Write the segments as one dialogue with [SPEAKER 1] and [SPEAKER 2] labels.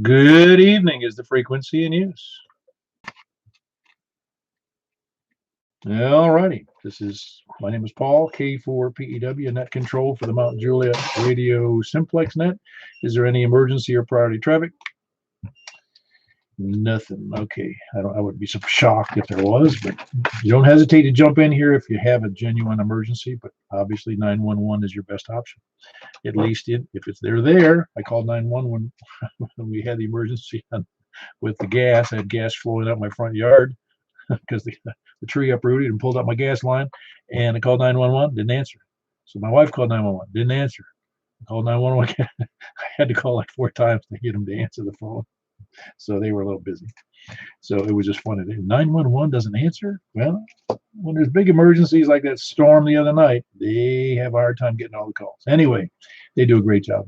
[SPEAKER 1] Good evening is the frequency in use. All righty. My name is Paul, K4PEW, net control for the Mount Juliet radio simplex net. Is there any emergency or priority traffic? Nothing. Okay. I would be super shocked if there was, but you don't hesitate to jump in here if you have a genuine emergency, but obviously 911 is your best option. At least if it's there. I called 911 when we had the emergency with the gas. I had gas flowing up my front yard because the tree uprooted and pulled up my gas line, and I called 911, didn't answer. So my wife called 911, didn't answer. I called 911 again. I had to call like 4 times to get them to answer the phone. So they were a little busy. So it was just funny. 911 doesn't answer? Well, when there's big emergencies like that storm the other night, they have a hard time getting all the calls. Anyway, they do a great job.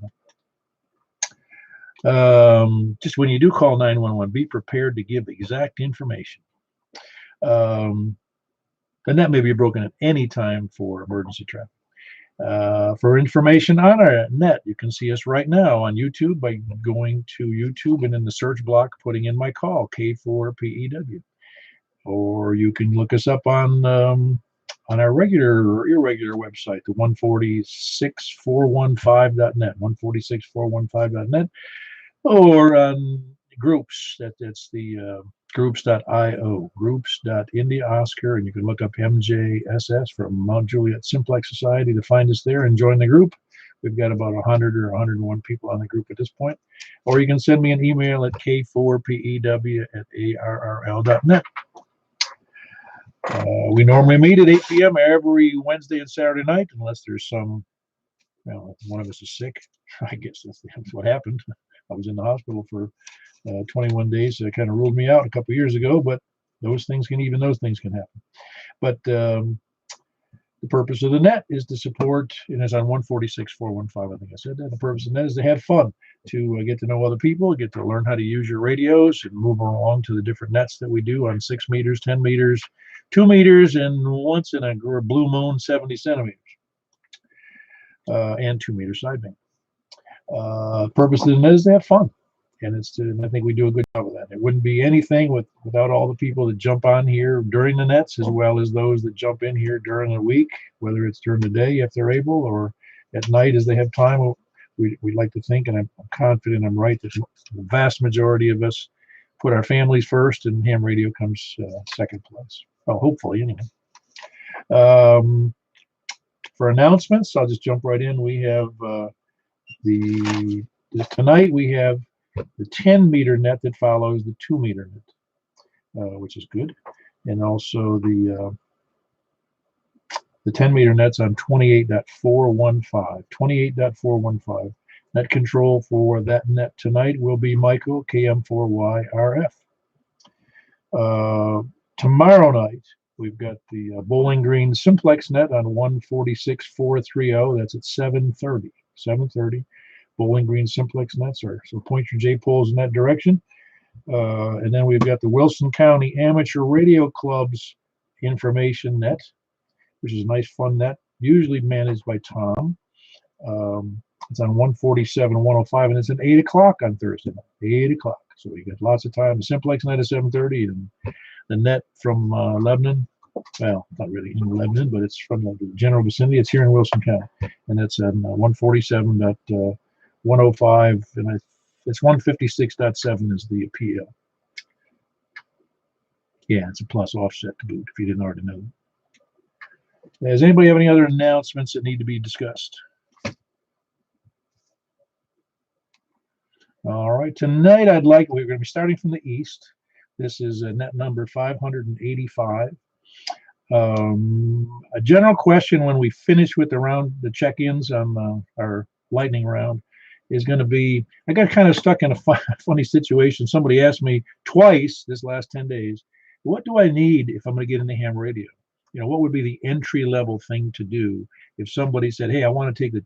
[SPEAKER 1] Just when you do call 911, be prepared to give the exact information. The net may be broken at any time for emergency traffic. For information on our net, you can see us right now on YouTube by going to YouTube and in the search block putting in my call, K4PEW. Or you can look us up on our regular or irregular website, the 146415.net, 146415.net, or on groups. That's the groups.io, groups.indiaoscar, and you can look up MJSS from Mount Juliet Simplex Society to find us there and join the group. We've got about 100 or 101 people on the group at this point. Or you can send me an email at k4pew@arrl.net. We normally meet at 8 p.m. every Wednesday and Saturday night, unless there's one of us is sick. I guess that's what happened. I was in the hospital for 21 days. So it kind of ruled me out a couple of years ago, but those things can happen. But the purpose of the net is to support, and it's on 146415, I think I said that. The purpose of the net is to have fun, to get to know other people, get to learn how to use your radios, and move along to the different nets that we do on 6 meters, 10 meters, 2 meters, and once in a blue moon, 70 centimeters, and 2 meter sideband. Purpose of the net is to have fun. And I think we do a good job of that. It wouldn't be anything without all the people that jump on here during the nets, as well as those that jump in here during the week, whether it's during the day if they're able, or at night as they have time. We'd like to think, and I'm confident I'm right, that the vast majority of us put our families first, and ham radio comes second place. Well, hopefully, anyway. For announcements, I'll just jump right in. We have tonight we have the 10 meter net that follows the 2 meter net, which is good. And also the 10 meter net's on 28.415. 28.415. Net control for that net tonight will be Michael, KM4YRF. Tomorrow night, we've got the Bowling Green Simplex net on 146430. That's at 7:30. 7:30. Bowling Green Simplex nets are, so point your J poles in that direction. And then we've got the Wilson County Amateur Radio Club's information net, which is a nice fun net, usually managed by Tom. It's on 147.105, and it's at 8 o'clock on Thursday night. 8 o'clock. So we got lots of time. The Simplex net is 7:30, and the net from Lebanon, well, not really in Lebanon, but it's from the general vicinity. It's here in Wilson County, and it's on 147.105, and it's 156.7 is the PL. Yeah, it's a plus offset to boot, if you didn't already know. Does anybody have any other announcements that need to be discussed? All right, tonight we're going to be starting from the east. This is net number 585. A general question when we finish with the check-ins on our lightning round is going to be, I got kind of stuck in a funny situation. Somebody asked me twice this last 10 days, what do I need if I'm going to get into ham radio? You know, what would be the entry-level thing to do if somebody said, hey, I want to take the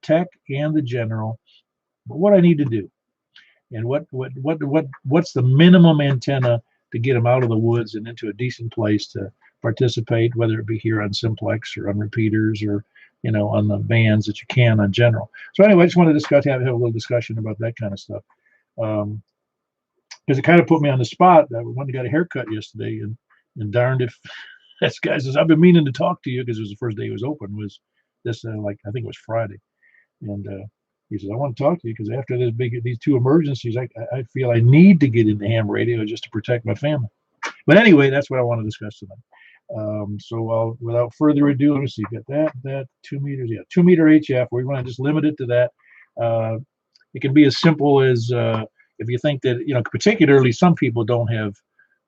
[SPEAKER 1] tech and the general, but what I need to do? And what's the minimum antenna to get them out of the woods and into a decent place to participate, whether it be here on Simplex or on repeaters or, you know, on the bands that you can on general. So anyway, I just want to have a little discussion about that kind of stuff. Because it kind of put me on the spot. I went and got a haircut yesterday, and darned if this guy says, I've been meaning to talk to you, because it was the first day it was open, was this, like, I think it was Friday. And he says, I want to talk to you because after these two emergencies, I feel I need to get into ham radio just to protect my family. But anyway, that's what I want to discuss tonight. So without further ado, let me see, got that 2 meters, yeah, 2 meter HF. We want to just limit it to that. It can be as simple as if you think that, particularly some people don't have,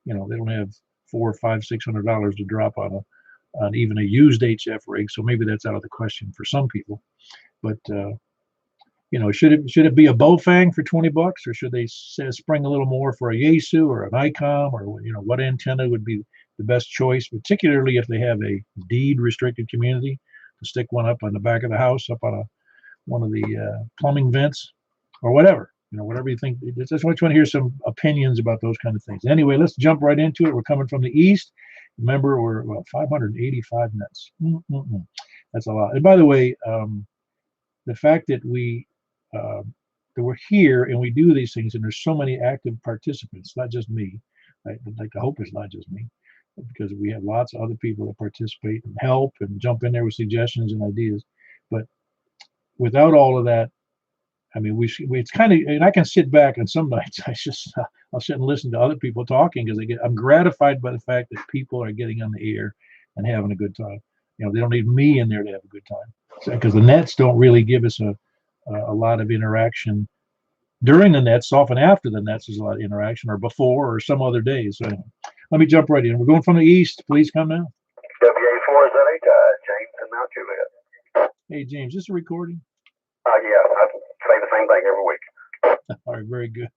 [SPEAKER 1] they don't have $400, $500, $600 to drop on even a used HF rig. So maybe that's out of the question for some people. But should it be a Bowfang for $20, or should they spring a little more for a Yaesu or an ICOM, or what antenna would be the best choice, particularly if they have a deed restricted community, to stick one up on the back of the house, up on one of the plumbing vents, or whatever. Whatever you think. I just want to hear some opinions about those kind of things. Anyway, let's jump right into it. We're coming from the east. Remember, we're 585 nets. That's a lot. And by the way, the fact that we're here and we do these things, and there's so many active participants, not just me. I'd like to hope it's not just me, because we have lots of other people that participate and help and jump in there with suggestions and ideas. But without all of that, I mean, it's kind of, and I can sit back, and some nights I'll sit and listen to other people talking, because I'm gratified by the fact that people are getting on the air and having a good time. They don't need me in there to have a good time, because the nets don't really give us a lot of interaction during the nets. Often after the nets is a lot of interaction, or before, or some other days. So anyway, let me jump right in. We're going from the east. Please come now.
[SPEAKER 2] WA4 James and Mount Juliet.
[SPEAKER 1] Hey, James, is this a recording?
[SPEAKER 2] Yeah, I say the same thing every week.
[SPEAKER 1] All right, very good.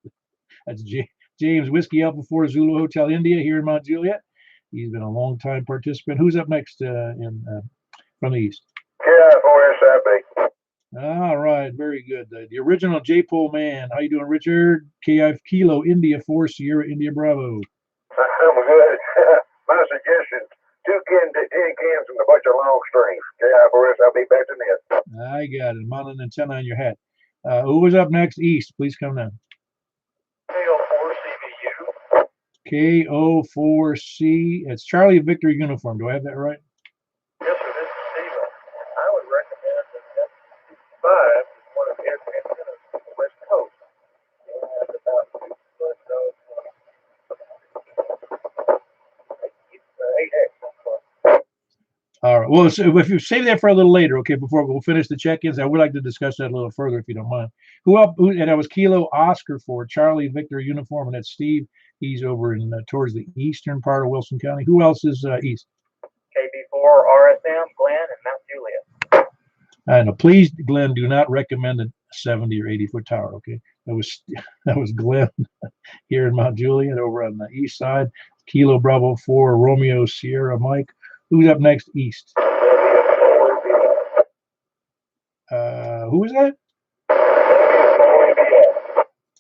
[SPEAKER 1] That's James, Whiskey Alpha 4 Zulu Hotel India, here in Mount Juliet. He's been a long time participant. Who's up next from the east?
[SPEAKER 2] KI4SIB.
[SPEAKER 1] All right, very good. The original J-Pole man. How you doing, Richard? KI Kilo India 4 Sierra India Bravo.
[SPEAKER 2] I'm good. My suggestion: 2 10 cans and a bunch of long strings. KI4SIB back to net.
[SPEAKER 1] I got it. Mounting an antenna on your hat. Who was up next? East, please come down.
[SPEAKER 2] KO4CVU.
[SPEAKER 1] KO4C. It's Charlie Victor uniform. Do I have that right?
[SPEAKER 2] Yes, sir. This is Steve. I would recommend that F5 is one of the antennas on the West Coast. It has about 2 foot of 8X.
[SPEAKER 1] All right. Well, so if you save that for a little later, okay, before we'll finish the check-ins, I would like to discuss that a little further, if you don't mind. And that was Kilo Oscar for Charlie Victor uniform, and that's Steve. He's over in towards the eastern part of Wilson County. Who else is east?
[SPEAKER 2] KB4 RSM, Glenn, and Mount Juliet.
[SPEAKER 1] I know. Please, Glenn, do not recommend a 70 or 80-foot tower. Okay, that was Glenn here in Mount Juliet, over on the east side. Kilo Bravo 4 Romeo Sierra Mike. Who's up next east? Who is that?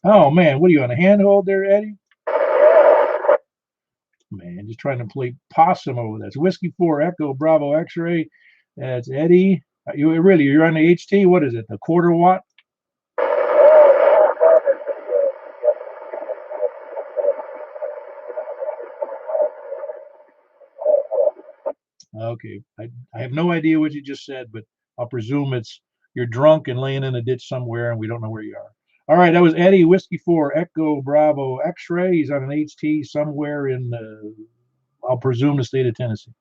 [SPEAKER 1] Oh man, what are you on a handhold there, Eddie? Man, just trying to play possum over that. It's Whiskey 4 Echo Bravo X-Ray. That's Eddie. You're on the HT. What is it? The quarter watt? Okay, I have no idea what you just said, but I'll presume you're drunk and laying in a ditch somewhere, and we don't know where you are. All right, that was Eddie, Whiskey 4 Echo Bravo X-Ray. He's on an HT somewhere in, I'll presume, the state of Tennessee.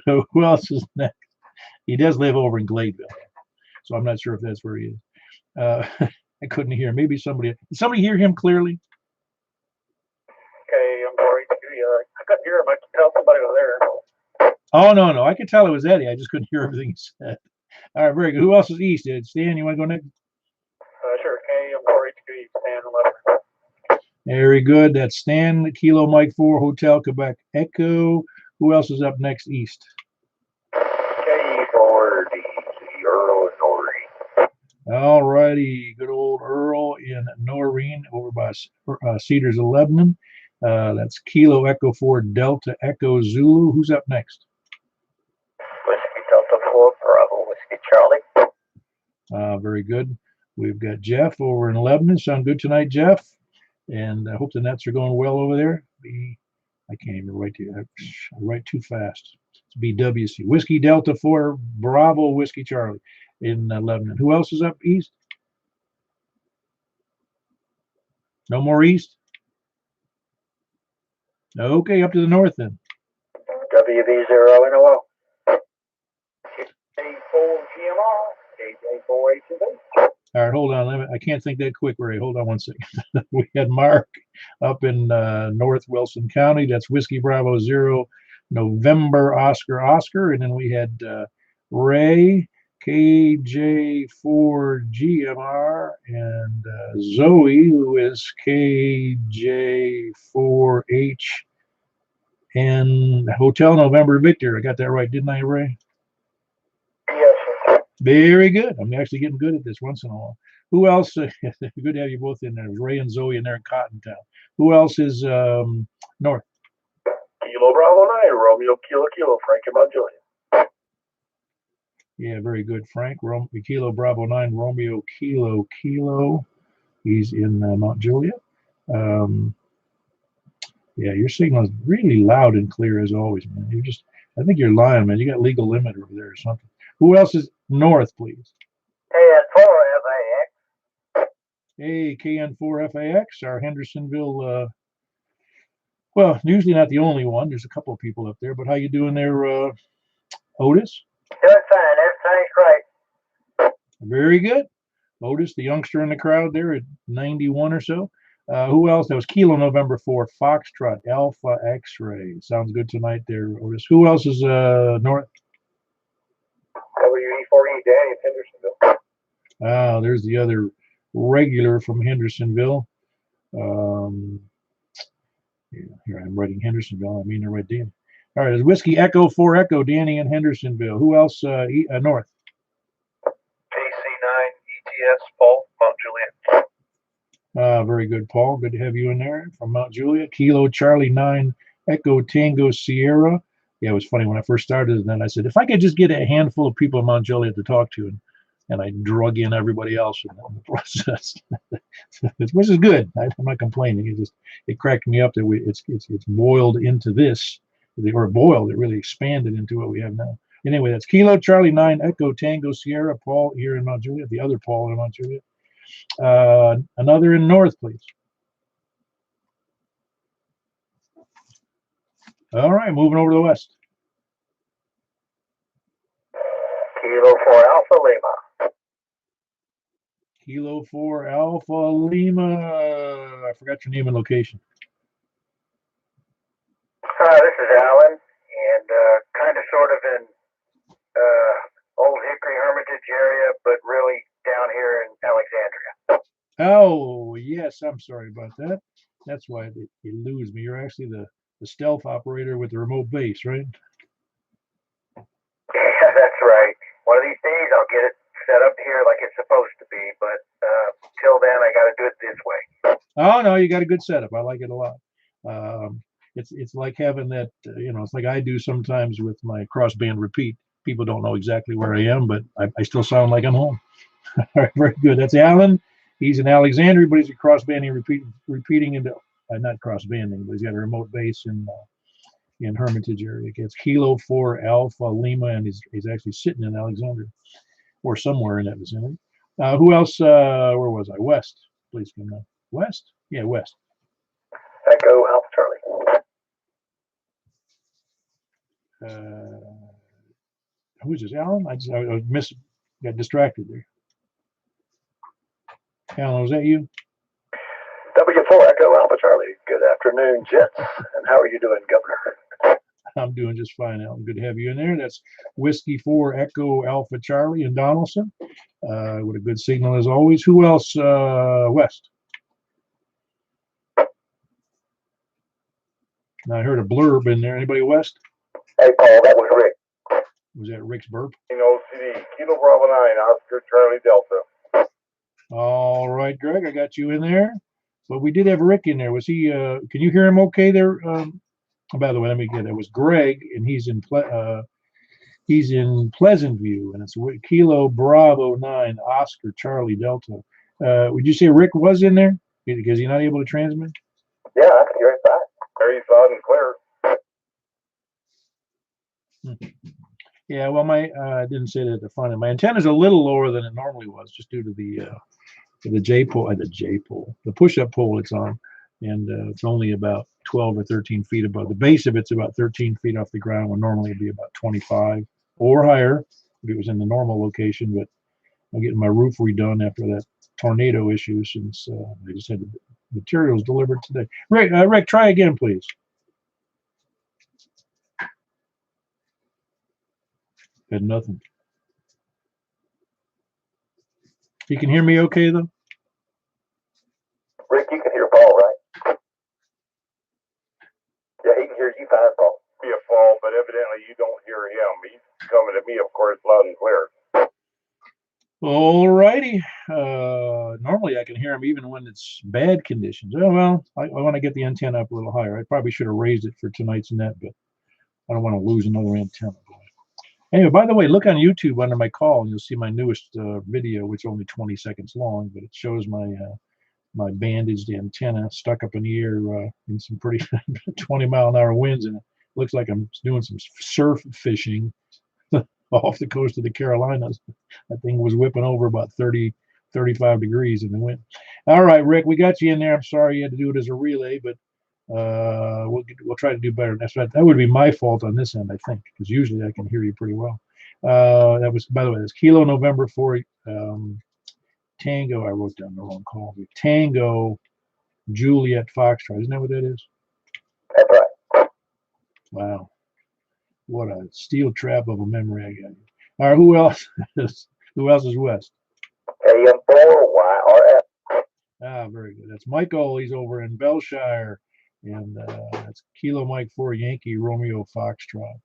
[SPEAKER 1] Who else is next? He does live over in Gladeville, so I'm not sure if that's where he is. I couldn't hear. Maybe did somebody hear him clearly?
[SPEAKER 2] Okay, I'm sorry. I couldn't hear him. I could tell somebody was there.
[SPEAKER 1] Oh, no. I could tell it was Eddie. I just couldn't hear everything he said. All right, very good. Who else is east? Stan, you want to go next?
[SPEAKER 2] Sure. KM4HQ, Stan 11.
[SPEAKER 1] Very good. That's Stan, Kilo Mike 4, Hotel Quebec Echo. Who else is up next east?
[SPEAKER 2] KE4DC, Earl and Noreen.
[SPEAKER 1] All righty. Good old Earl in Noreen over by Cedars of Lebanon. That's Kilo Echo 4 Delta Echo Zulu. Who's up next?
[SPEAKER 2] Whiskey Delta 4 Bravo Whiskey Charlie.
[SPEAKER 1] Very good. We've got Jeff over in Lebanon. Sound good tonight, Jeff? And I hope the nets are going well over there. I can't even write to you. I write too fast. It's BWC. Whiskey Delta 4, Bravo Whiskey Charlie in Lebanon. Who else is up east? No more east? Okay, up to the north then.
[SPEAKER 2] WV0NOL. K4GMR, KJ4HV.
[SPEAKER 1] All right, hold on. I can't think that quick, Ray. Hold on one second. We had Mark up in North Wilson County. That's Whiskey Bravo 0, November Oscar Oscar. And then we had Ray, KJ4GMR, and Zoe, who is KJ4H, and Hotel November Victor. I got that right, didn't I, Ray?
[SPEAKER 2] Yes, sir.
[SPEAKER 1] Very good. I'm actually getting good at this once in a while. Who else? Good to have you both in there. Ray and Zoe in there in Cottontown. Who else is north?
[SPEAKER 2] Kilo Bravo 9, Romeo Kilo, Frank and Mount Juliet.
[SPEAKER 1] Yeah, very good, Frank. Kilo Bravo 9, Romeo Kilo. He's in Mount Juliet. Yeah, your signal is really loud and clear as always, man. I think you're lying, man. You got legal limit over there or something. Who else is north, please?
[SPEAKER 2] KN4FAX.
[SPEAKER 1] Hey, KN4FAX, our Hendersonville. Well, usually not the only one. There's a couple of people up there, but how you doing there, Otis?
[SPEAKER 2] Doing fine. Everything's great.
[SPEAKER 1] Very good. Otis, the youngster in the crowd there at 91 or so. Who else? That was Kilo November 4, Foxtrot, Alpha X-Ray. Sounds good tonight there, Otis. Who else is north?
[SPEAKER 2] WE4E, Danny in Hendersonville.
[SPEAKER 1] Ah, there's the other regular from Hendersonville. Yeah, here I'm writing Hendersonville. I mean to write Danny. All right, it's Whiskey Echo 4 Echo, Danny in Hendersonville. Who else north?
[SPEAKER 2] KC9 ETS, Paul, Mount Juliet.
[SPEAKER 1] Very good, Paul. Good to have you in there from Mount Juliet. Kilo Charlie 9 Echo Tango Sierra. Yeah, it was funny when I first started, and then I said, if I could just get a handful of people in Mount Juliet to talk to, and I drug in everybody else in the process, which is good. I'm not complaining. It cracked me up that it's boiled into this, or boiled. It really expanded into what we have now. Anyway, that's Kilo Charlie 9 Echo Tango Sierra. Paul here in Mount Juliet. The other Paul in Mount Juliet. Another in north, please. All right, moving over to the west.
[SPEAKER 2] Kilo 4 Alpha Lima.
[SPEAKER 1] Kilo 4 Alpha Lima. I forgot your name and location.
[SPEAKER 2] This is Alan, and kind of sort of in Old Hickory Hermitage area, but really down here in Alexandria.
[SPEAKER 1] Oh, yes, I'm sorry about that. That's why you lose me. You're actually the stealth operator with the remote base, right?
[SPEAKER 2] Yeah, that's right. One of these days I'll get it set up here like it's supposed to be, but till then I got to do it this way.
[SPEAKER 1] Oh, no, you got a good setup. I like it a lot. It's like having that, it's like I do sometimes with my crossband repeat. People don't know exactly where I am, but I still sound like I'm home. All right, very good. That's Alan. He's in Alexandria, but he's a crossbanding repeating into not crossbanding, but he's got a remote base in Hermitage area. It's Kilo 4 Alpha Lima, and he's actually sitting in Alexandria or somewhere in that vicinity. Who else? Where was I? West. Please come down. West? Yeah, west.
[SPEAKER 2] Echo Alpha Charlie.
[SPEAKER 1] Who's this? Alan? I got distracted there. Alan, was that you?
[SPEAKER 2] W4 Echo Alpha Charlie. Good afternoon, Jets. And how are you doing, Governor?
[SPEAKER 1] I'm doing just fine, Alan. Good to have you in there. That's Whiskey 4 Echo Alpha Charlie in Donaldson. With a good signal as always. Who else west? I heard a blurb in there. Anybody west?
[SPEAKER 2] Hey, Paul, that was Rick.
[SPEAKER 1] Was that Rick's burp?
[SPEAKER 2] OCD, Kilo Bravo 9, Oscar Charlie Delta.
[SPEAKER 1] All right, Greg, I got you in there. But we did have Rick in there. Was he, can you hear him okay there? By the way, let me get it. It was Greg, and he's in He's in Pleasant View, and it's Kilo Bravo 9 Oscar Charlie Delta. Would you say Rick was in there? Because he's not able to transmit?
[SPEAKER 2] Yeah, I can hear it back. Hear you loud and clear.
[SPEAKER 1] Yeah, well, I didn't say that at the front end. My antenna is a little lower than it normally was, just due to the J pole, the push-up pole it's on, and it's only about 12 or 13 feet above the base of it's about 13 feet off the ground, when normally it'd be about 25 or higher if it was in the normal location. But I'm getting my roof redone after that tornado issue, since I just had the materials delivered today. Rick, try again, please. Had nothing. You can hear me okay, though?
[SPEAKER 2] Rick, you can hear Paul, right? Yeah, he can hear you fine, Paul. Be a fall, but evidently you don't hear him. He's coming to me, of course, loud and clear.
[SPEAKER 1] All righty. Normally I can hear him even when it's bad conditions. Oh, well, I want to get the antenna up a little higher. I probably should have raised it for tonight's net, but I don't want to lose another antenna. Anyway, by the way, look on YouTube under my call, and you'll see my newest video, which is only 20 seconds long, but it shows my bandaged antenna stuck up in the air in some pretty 20-mile-an-hour winds, and it looks like I'm doing some surf fishing off the coast of the Carolinas. That thing was whipping over about 30, 35 degrees in the wind. All right, Rick, we got you in there. I'm sorry you had to do it as a relay, but we'll try to do better. That's right. That would be my fault on this end, I think, because usually I can hear you pretty well. That was, by the way, that's Kilo November 4 Tango. I wrote down the wrong call. Tango Juliet Foxtrot. Isn't that what that is?
[SPEAKER 2] That's right.
[SPEAKER 1] Wow. What a steel trap of a memory I got. All right, who else is West?
[SPEAKER 2] AM4YRF.
[SPEAKER 1] Ah, very good. That's Michael. He's over in Belshire, and that's Kilo Mike 4 Yankee Romeo Foxtrot.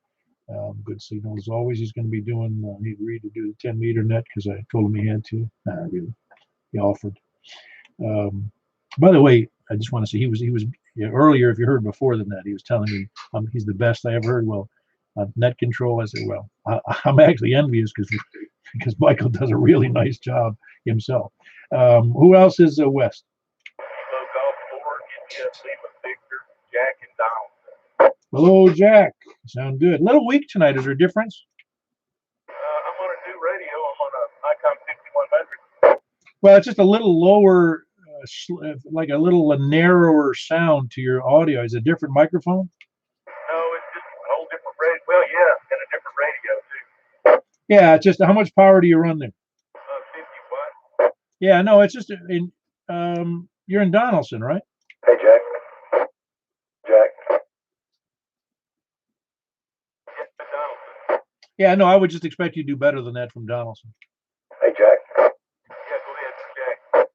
[SPEAKER 1] Good signal as always. He's going to be doing. He agreed to do the 10-meter net because I told him he had to. Really, he offered. By the way, I just want to say he was earlier. If you heard before than that, he was telling me he's the best I ever heard. Well, net control. I said, well, I'm actually envious because Michael does a really nice job himself. Who else is West?
[SPEAKER 2] Golf 4, India, Lima, Victor, Jack, and Donald.
[SPEAKER 1] Hello, Jack. Sound good. A little weak tonight. Is there a difference?
[SPEAKER 2] I'm on a new radio. I'm on a Icon 5100.
[SPEAKER 1] Well, it's just a little lower, like a little narrower sound to your audio. Is it a different microphone?
[SPEAKER 2] No, it's just a whole different radio. Well, yeah, and a different radio, too.
[SPEAKER 1] Yeah, it's just how much power do you run there?
[SPEAKER 2] 50 watts.
[SPEAKER 1] Yeah, no, it's just you're in Donaldson, right?
[SPEAKER 2] Hey, Jack. Jack. Yes, Donaldson.
[SPEAKER 1] Yeah, no, I would just expect you to do better than that from Donaldson.
[SPEAKER 2] Hey, Jack. Yeah, go ahead, Jack.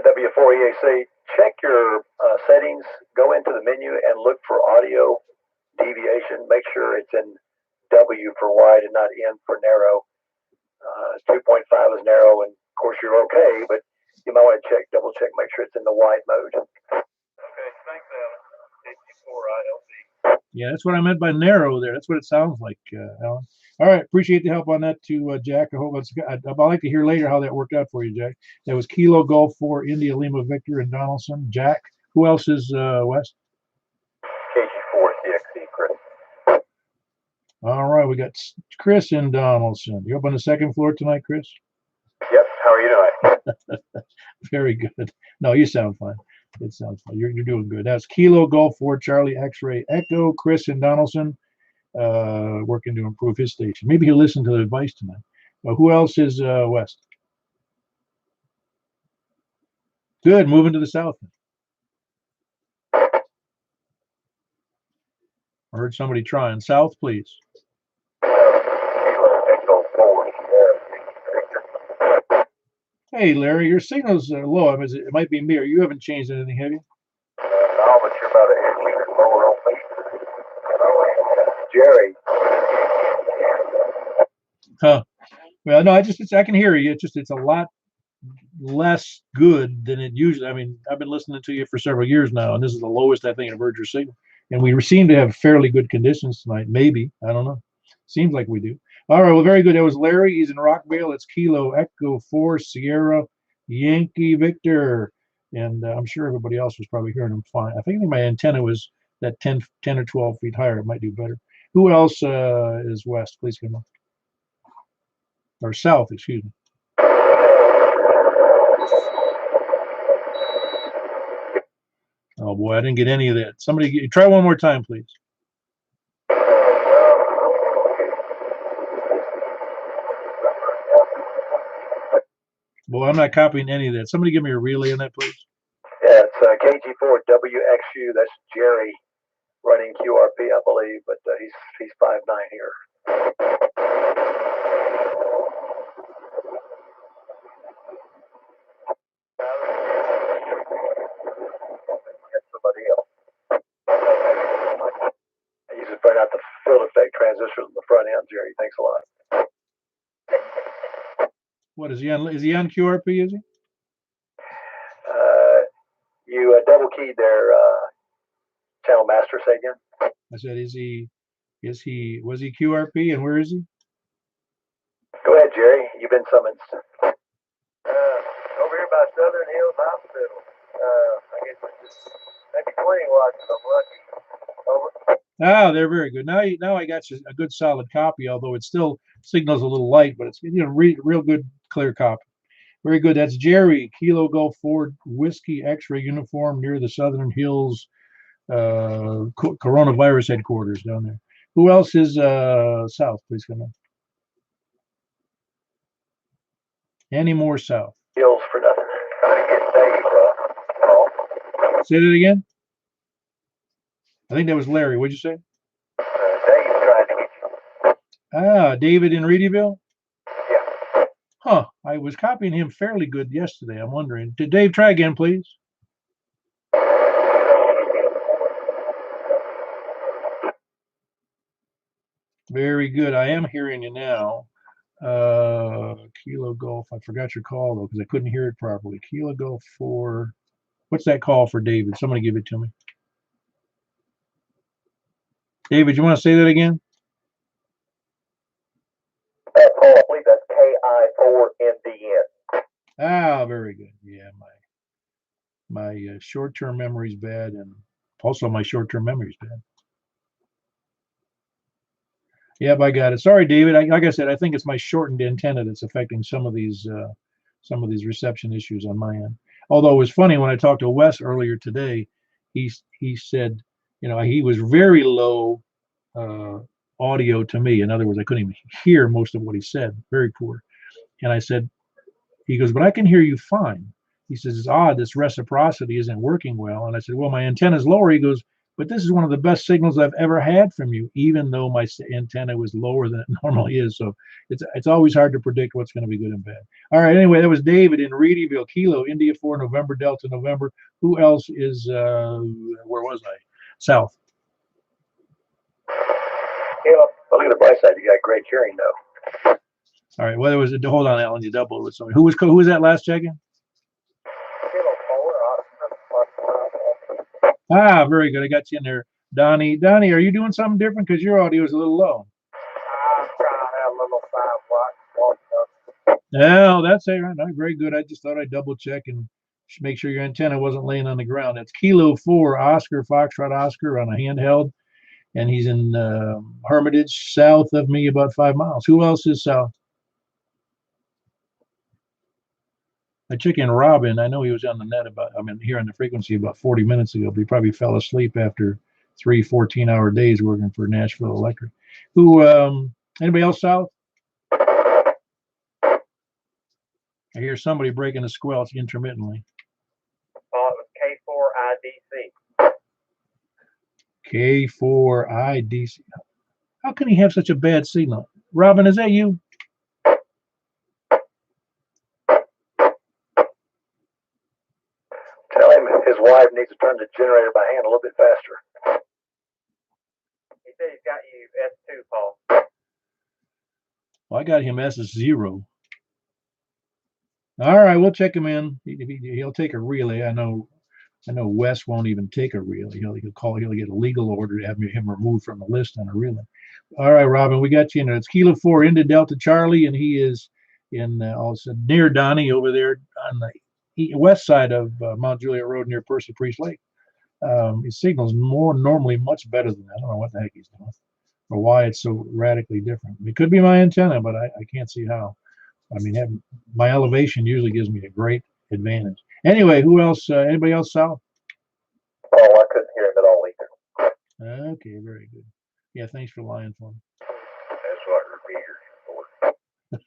[SPEAKER 2] W4EAC, check your settings, go into the menu and look for audio deviation. Make sure it's in W for wide and not N for narrow. 2.5 is narrow, and of course you're okay, but you might want to double check, make sure it's in the wide mode. Okay, thanks, Alan. 54 ILC. Yeah,
[SPEAKER 1] that's what I meant by narrow there. That's what it sounds like, Alan. All right, appreciate the help on that too, Jack. I hope I'd like to hear later how that worked out for you, Jack. That was Kilo Golf 4 India Lima Victor in Donaldson. Jack, who else is West?
[SPEAKER 2] KG4 CXC, Chris.
[SPEAKER 1] All right, we got Chris in Donaldson. You up on the second floor tonight, Chris?
[SPEAKER 2] Yep. How are you doing?
[SPEAKER 1] Very good. No, you sound fine. It sounds fine. You're doing good. That's Kilo Golf 4 Charlie X-Ray Echo. Chris in Donaldson, working to improve his station. Maybe he'll listen to the advice tonight. Who else is West? Good. Moving to the south. I heard somebody trying. South, please. Hey, Larry, your signal's low. I mean, it might be me, or you haven't changed anything, have you?
[SPEAKER 2] No, but you're about a meter lower on me. Jerry.
[SPEAKER 1] Huh. Well, no, I can hear you. It's a lot less good than it usually. I mean, I've been listening to you for several years now, and this is the lowest I think I've heard your signal. And we seem to have fairly good conditions tonight. Maybe, I don't know. Seems like we do. All right, well, very good. That was Larry. He's in Rockville. It's Kilo Echo 4 Sierra Yankee Victor. And I'm sure everybody else was probably hearing him fine. I think my antenna was that 10 or 12 feet higher. It might do better. Who else is west? Please come on. Or south, excuse me. Oh boy, I didn't get any of that. Somebody try one more time, please. Boy, I'm not copying any of that. Somebody give me a relay on that, please.
[SPEAKER 2] Yeah, it's KG4WXU. That's Jerry running QRP, I believe, but he's 5'9" here. Somebody else. I usually burn out the field effect transistors on the front end, Jerry. Thanks a lot.
[SPEAKER 1] What is he on? Is he on QRP? Is he?
[SPEAKER 2] You double keyed their channel master. Say again.
[SPEAKER 1] I said, was he QRP, and where is he?
[SPEAKER 2] Go ahead, Jerry. You've been summoned. Over here by Southern Hills Hospital. I guess it's just maybe 20 watts if I'm lucky. Over.
[SPEAKER 1] Ah, they're very good. Now I got you a good solid copy, although it still signals a little light, but it's real good clear copy. Very good. That's Jerry, Kilo Golf Ford Whiskey X-ray uniform near the Southern Hills coronavirus headquarters down there. Who else is south? Please come in. Any more south?
[SPEAKER 2] Hills for nothing. Trying to get Dave.
[SPEAKER 1] Say that again. I think that was Larry. What'd you say?
[SPEAKER 2] Dave's trying to get you.
[SPEAKER 1] Ah, David in Reedyville?
[SPEAKER 2] Yeah.
[SPEAKER 1] Huh. I was copying him fairly good yesterday. I'm wondering. Did Dave try again, please? Very good. I am hearing you now. Kilo Golf. I forgot your call, though, because I couldn't hear it properly. Kilo Golf 4. What's that call for David? Somebody give it to me. David, you want to say that again?
[SPEAKER 2] Paul, I believe that's KI4NDN.
[SPEAKER 1] Ah, very good. Yeah, my short-term memory's bad, and also my short-term memory's bad. Yep, I got it. Sorry, David. Like I said, I think it's my shortened antenna that's affecting some of these reception issues on my end. Although it was funny when I talked to Wes earlier today, he said, he was very low audio to me. In other words, I couldn't even hear most of what he said. Very poor. And I said, he goes, but I can hear you fine. He says, it's odd, this reciprocity isn't working well. And I said, well, my antenna's lower. He goes, but this is one of the best signals I've ever had from you, even though my antenna was lower than it normally is. So it's always hard to predict what's going to be good and bad. All right, anyway, that was David in Reedyville, Kilo, India 4, November, Delta, November. Who else is, where was I? South.
[SPEAKER 2] Yeah, well, look at the bright side. You got great hearing, though.
[SPEAKER 1] All right, well, it was, hold on, Alan, you doubled with somebody. Who was that last check-in? Ah, very good. I got you in there. Donnie, are you doing something different? Because your audio is a little low.
[SPEAKER 2] I'm trying to have a little 5 watts.
[SPEAKER 1] No, that's it. Right. Very good. I just thought I'd double check and make sure your antenna wasn't laying on the ground. That's Kilo 4 Oscar, Foxtrot Oscar on a handheld. And he's in Hermitage, south of me, about 5 miles. Who else is south? I check in Robin. I know he was on the net here on the frequency about 40 minutes ago, but he probably fell asleep after 3 14-hour days working for Nashville Electric. Anybody else south? I hear somebody breaking a squelch intermittently.
[SPEAKER 2] Oh, it was
[SPEAKER 1] K4IDC. K4IDC. How can he have such a bad signal? Robin, is that you?
[SPEAKER 2] Tell him his wife needs to turn the generator by hand a little bit faster. He said he's got you S2, Paul.
[SPEAKER 1] Well, I got him S0. All right, we'll check him in. He'll take a relay. I know Wes won't even take a relay. He'll get a legal order to have him removed from the list on a relay. All right, Robin, we got you in there. It's Kilo 4 into Delta Charlie, and he is in also near Donnie over there on the west side of Mount Juliet Road near Percy Priest Lake. His signal's normally much better than that. I don't know what the heck he's doing or why it's so radically different. It could be my antenna, but I can't see how. I mean, my elevation usually gives me a great advantage. Anyway, who else? Anybody else, Sal?
[SPEAKER 2] Oh, I couldn't hear him at all either.
[SPEAKER 1] Okay, very good. Yeah, thanks for lying for me.
[SPEAKER 2] That's what repeaters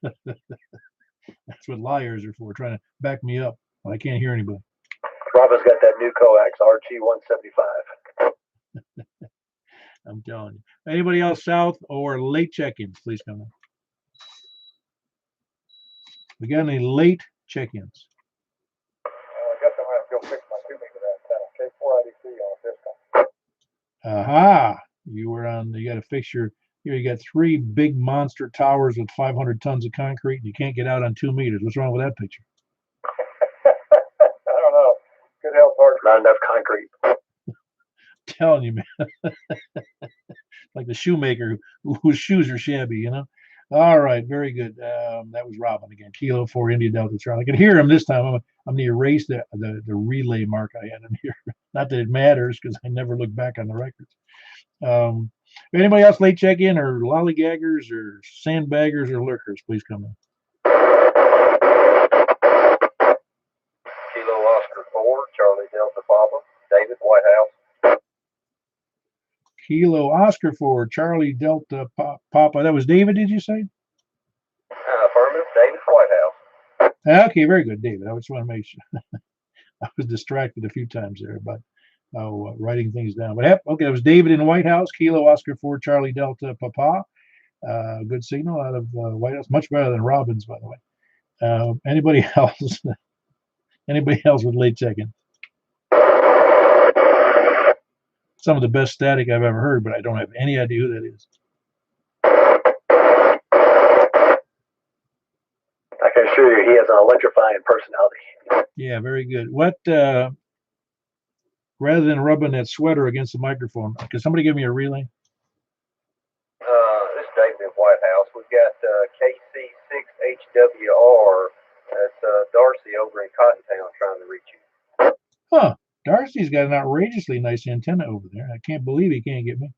[SPEAKER 2] are for.
[SPEAKER 1] That's what liars are for, trying to back me up. Well, I can't hear anybody.
[SPEAKER 2] Robin's got that new coax, RG175.
[SPEAKER 1] I'm telling you. Anybody else south or late check-ins, please come in. We got any late check-ins?
[SPEAKER 2] I guess I'm going to have to go fix my 2 meter antenna. K4IDC on this one.
[SPEAKER 1] Aha! You got to fix your, here you got 3 big monster towers with 500 tons of concrete, and you can't get out on 2 meters. What's wrong with that picture?
[SPEAKER 2] I don't know. Good help, hard. Not enough concrete.
[SPEAKER 1] Telling you, man. Like the shoemaker whose shoes are shabby, you know. All right, very good. That was Robin again. Kilo 4 India Delta Charlie. I can hear him this time. I'm going to erase the relay mark I had in here. Not that it matters because I never look back on the records. Anybody else late check-in or lollygaggers or sandbaggers or lurkers, please come in.
[SPEAKER 2] Kilo Oscar 4, Charlie Delta Papa, David Whitehouse.
[SPEAKER 1] Kilo Oscar 4, Charlie Delta Papa. That was David, did you say?
[SPEAKER 2] Affirmative, David Whitehouse.
[SPEAKER 1] Okay, very good, David. I just want to make sure. I was distracted a few times there by writing things down. But okay, it was David in White House, Kilo Oscar 4, Charlie Delta Papa. Good signal out of White House, much better than Robin's, by the way. Anybody else? Anybody else with late check-in? Some of the best static I've ever heard, but I don't have any idea who that is.
[SPEAKER 2] I can assure you he has an electrifying personality.
[SPEAKER 1] Yeah, very good. What, rather than rubbing that sweater against the microphone, can somebody give me a relay?
[SPEAKER 2] This is David in White House. We've got KC6HWR. That's Darcy over in Cottontown trying to reach you.
[SPEAKER 1] Huh. Darcy's got an outrageously nice antenna over there. I can't believe he can't get me.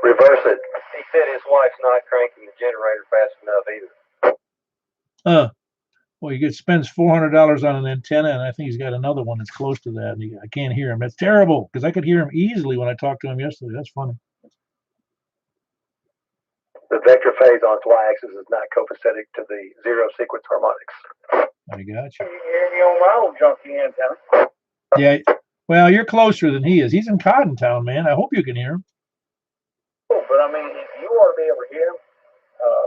[SPEAKER 2] Reverse it. He said his wife's not cranking the generator fast enough either.
[SPEAKER 1] Well, he spends $400 on an antenna, and I think he's got another one that's close to that. And I can't hear him. That's terrible because I could hear him easily when I talked to him yesterday. That's funny.
[SPEAKER 2] The vector phase on its y-axis is not copacetic to the zero sequence harmonics.
[SPEAKER 1] I got you.
[SPEAKER 2] You're on my old junky antenna.
[SPEAKER 1] Yeah. Well, you're closer than he is. He's in Cottontown, man. I hope you can hear him.
[SPEAKER 2] Oh, but I mean, you ought to be able to hear him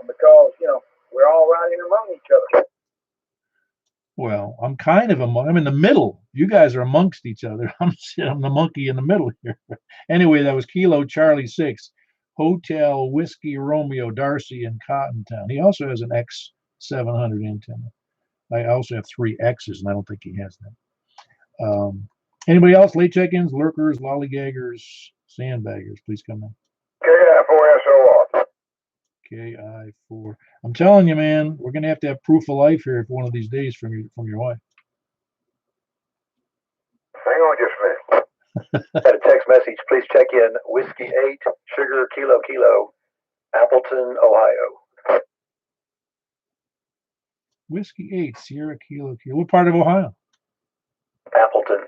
[SPEAKER 2] because, you know, we're all right in among each other.
[SPEAKER 1] Well, I'm kind of I'm in the middle. You guys are amongst each other. I'm the monkey in the middle here. Anyway, that was Kilo Charlie 6, Hotel Whiskey Romeo Darcy in Cottontown. He also has an X700 antenna. I also have 3 X's, and I don't think he has that. Anybody else? Late check-ins, lurkers, lollygaggers, sandbaggers, please come in.
[SPEAKER 2] KI4SOR.
[SPEAKER 1] KI4. I'm telling you, man, we're gonna have to have proof of life here for one of these days from your wife.
[SPEAKER 2] Hang on just a minute. Had a text message. Please check in. Whiskey 8, Sugar Kilo, Appleton, Ohio.
[SPEAKER 1] Whiskey 8, Sierra Kilo. What part of Ohio?
[SPEAKER 2] Appleton.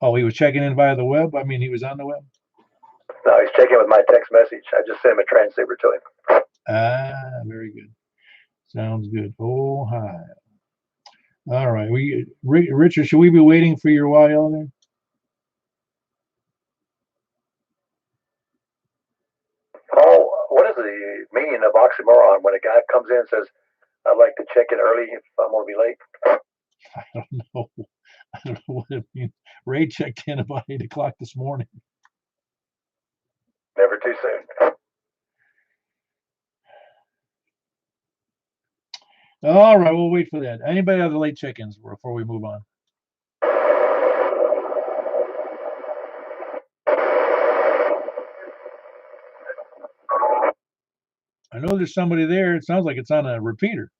[SPEAKER 1] Oh, he was checking in via the web? I mean, he was on the web?
[SPEAKER 2] No, he's checking with my text message. I just sent him a transceiver to him.
[SPEAKER 1] Ah, very good. Sounds good. Ohio. All right. Richard, should we be waiting for your YL there?
[SPEAKER 2] Oh, what is the meaning of oxymoron when a guy comes in and says, I'd like to check in early if I'm going to be late?
[SPEAKER 1] I don't know. I don't know what it means. Ray checked in about 8 o'clock this morning.
[SPEAKER 2] Never too soon.
[SPEAKER 1] All right, we'll wait for that. Anybody have the late check-ins before we move on? I know there's somebody there. It sounds like it's on a repeater.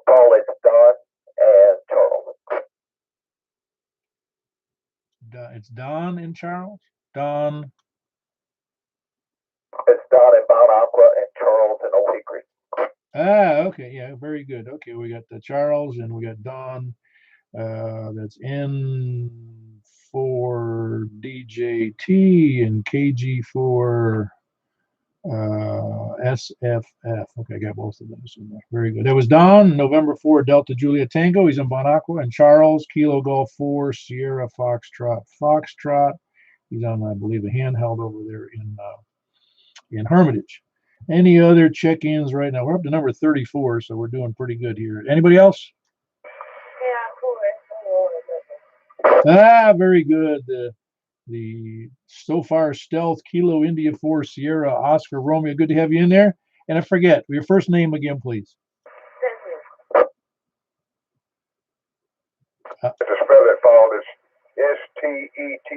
[SPEAKER 2] Paul, it's Don and Charles.
[SPEAKER 1] It's Don and Charles. Don.
[SPEAKER 2] It's Don and Bon Aqua and Charles and Old Hickory.
[SPEAKER 1] Ah, okay, yeah, very good. Okay, we got the Charles and we got Don. That's N for DJT and KG for SFF. Okay, I got both of those in there. Very good. That was Don, November 4, Delta Juliet Tango. He's in Bon Aqua. And Charles, Kilo Golf 4, Sierra Foxtrot. Foxtrot. He's on, I believe, a handheld over there in Hermitage. Any other check-ins right now? We're up to number 34, so we're doing pretty good here. Anybody else? Ah, very good. The so far Stealth Kilo India 4 Sierra Oscar Romeo. Good to have you in there. And I forget your first name again, please.
[SPEAKER 2] To spell it, Paul, is Steteney.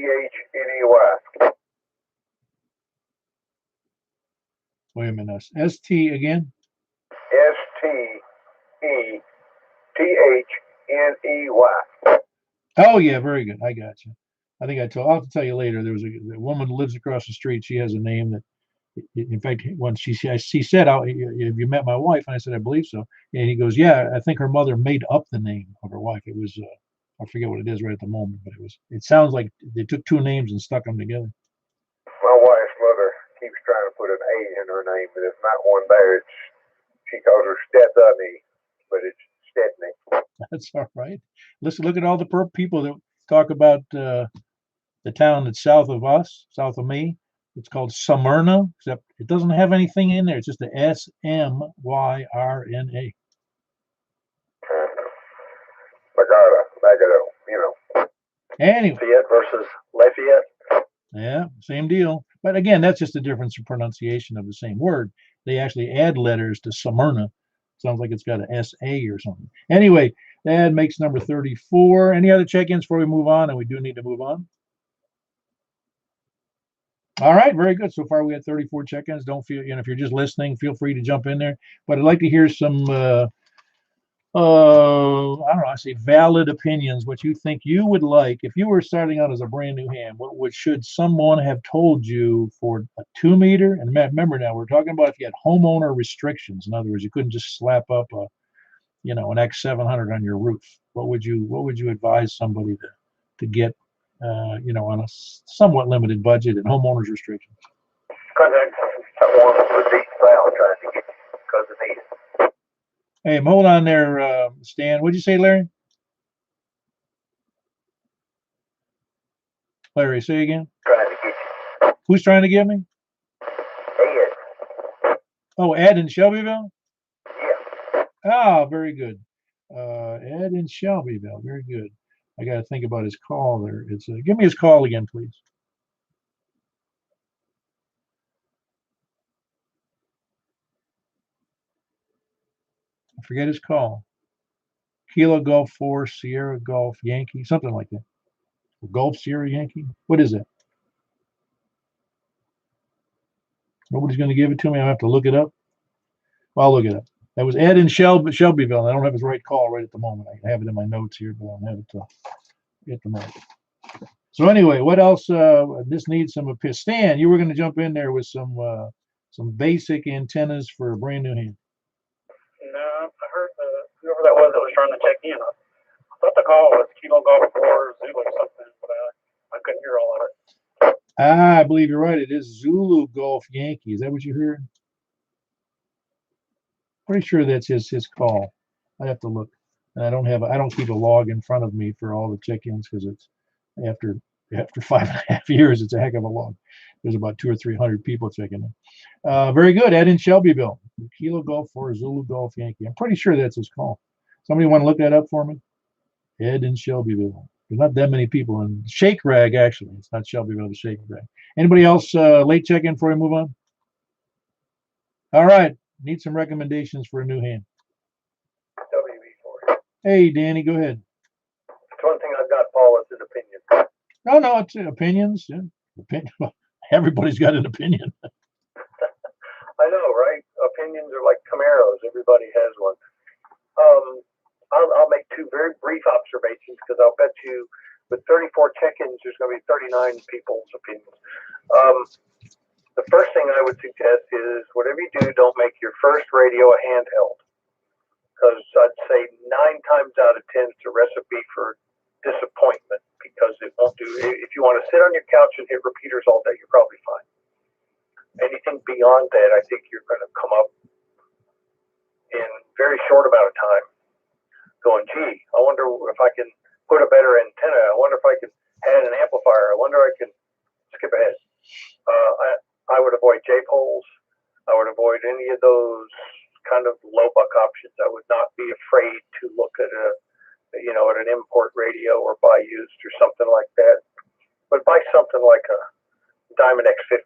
[SPEAKER 1] Wait a minute. ST again?
[SPEAKER 2] Steteney.
[SPEAKER 1] Oh, yeah, very good. I got you. I think I'll have to tell you later. There was a woman who lives across the street. She has a name that, in fact, when she said, "Have you met my wife?" And I said, "I believe so." And he goes, "Yeah, I think her mother made up the name of her wife. It was, I forget what it is right at the moment, but it sounds like they took two names and stuck them together."
[SPEAKER 2] My wife's mother keeps trying to put an A in her name, but it's not one there. She calls her Stephanie, but it's Stephanie.
[SPEAKER 1] That's all right. Listen, look at all the people that talk about the town that's south of us, south of me. It's called Smyrna, except it doesn't have anything in there. It's just the SMYRNA.
[SPEAKER 2] Magado,
[SPEAKER 1] Anyway.
[SPEAKER 2] Lafayette versus Lafayette.
[SPEAKER 1] Yeah, same deal. But again, that's just a difference in pronunciation of the same word. They actually add letters to Smyrna. Sounds like it's got an SA or something. Anyway, that makes number 34. Any other check-ins before we move on? And we do need to move on. All right, very good. So far, we had 34 check-ins. Don't feel, if you're just listening, feel free to jump in there. But I'd like to hear some, I don't know, I say valid opinions, what you think you would like if you were starting out as a brand new ham. What should someone have told you for a 2-meter? And remember now, we're talking about if you had homeowner restrictions. In other words, you couldn't just slap up an X700 on your roof. What would you advise somebody to get? On a somewhat limited budget and homeowners restrictions.
[SPEAKER 2] Because I want to deep south trying to get because of these.
[SPEAKER 1] Hey, hold on there, Stan. What'd you say, Larry? Larry, say again.
[SPEAKER 2] Trying to get you.
[SPEAKER 1] Who's trying to get me?
[SPEAKER 2] Ed.
[SPEAKER 1] Oh, Ed in Shelbyville?
[SPEAKER 2] Yeah.
[SPEAKER 1] Ah, very good. Ed in Shelbyville. Very good. I got to think about his call there. Give me his call again, please. I forget his call. Kilo Golf 4, Sierra Golf Yankee, something like that. Golf Sierra Yankee. What is it? Nobody's going to give it to me. I have to look it up. Well, I'll look it up. That was Ed in Shelbyville. I don't have his right call right at the moment. I have it in my notes here, but I don't have it at the moment. So anyway, what else? This needs some opinion. Stan, you were going to jump in there with some basic antennas for a brand new hand.
[SPEAKER 3] No, I heard whoever that was trying to check in. I thought the call was Kilo Golf 4 Zulu or something, but I couldn't hear all of it.
[SPEAKER 1] I believe you're right. It is Zulu Golf Yankee. Is that what you heard? Pretty sure that's his call. I have to look. And I don't keep a log in front of me for all the check-ins because it's after 5.5 years, it's a heck of a log. There's about 200 or 300 people checking in. Very good. Ed in Shelbyville. Kilo Golf 4 Zulu Golf Yankee. I'm pretty sure that's his call. Somebody want to look that up for me? Ed in Shelbyville. There's not that many people in Shake Rag, actually. It's not Shelbyville, the Shake Rag. Anybody else late check-in before we move on? All right. Need some recommendations for a new hand.
[SPEAKER 2] WB4.
[SPEAKER 1] Hey, Danny, go ahead.
[SPEAKER 2] One thing I've got, Paul, is an opinion.
[SPEAKER 1] No, no, it's opinions. Yeah. Everybody's got an opinion.
[SPEAKER 2] I know, right? Opinions are like Camaros. Everybody has one. Um, I'll make two very brief observations because I'll bet you with 34 check-ins, there's going to be 39 people's opinions. Um, the first thing I would suggest is whatever you do, don't make your first radio a handheld, because I'd say 9 times out of 10 it's a recipe for disappointment because it won't do. If you want to sit on your couch and hit repeaters all day, you're probably fine. Anything beyond that, I think you're going to come up in very short amount of time going, gee, I wonder if I can put a better antenna. I wonder if I can add an amplifier. I wonder if I can skip ahead. I would avoid J-poles. I would avoid any of those kind of low buck options. I would not be afraid to look at at an import radio or buy used or something like that. But buy something like a Diamond X50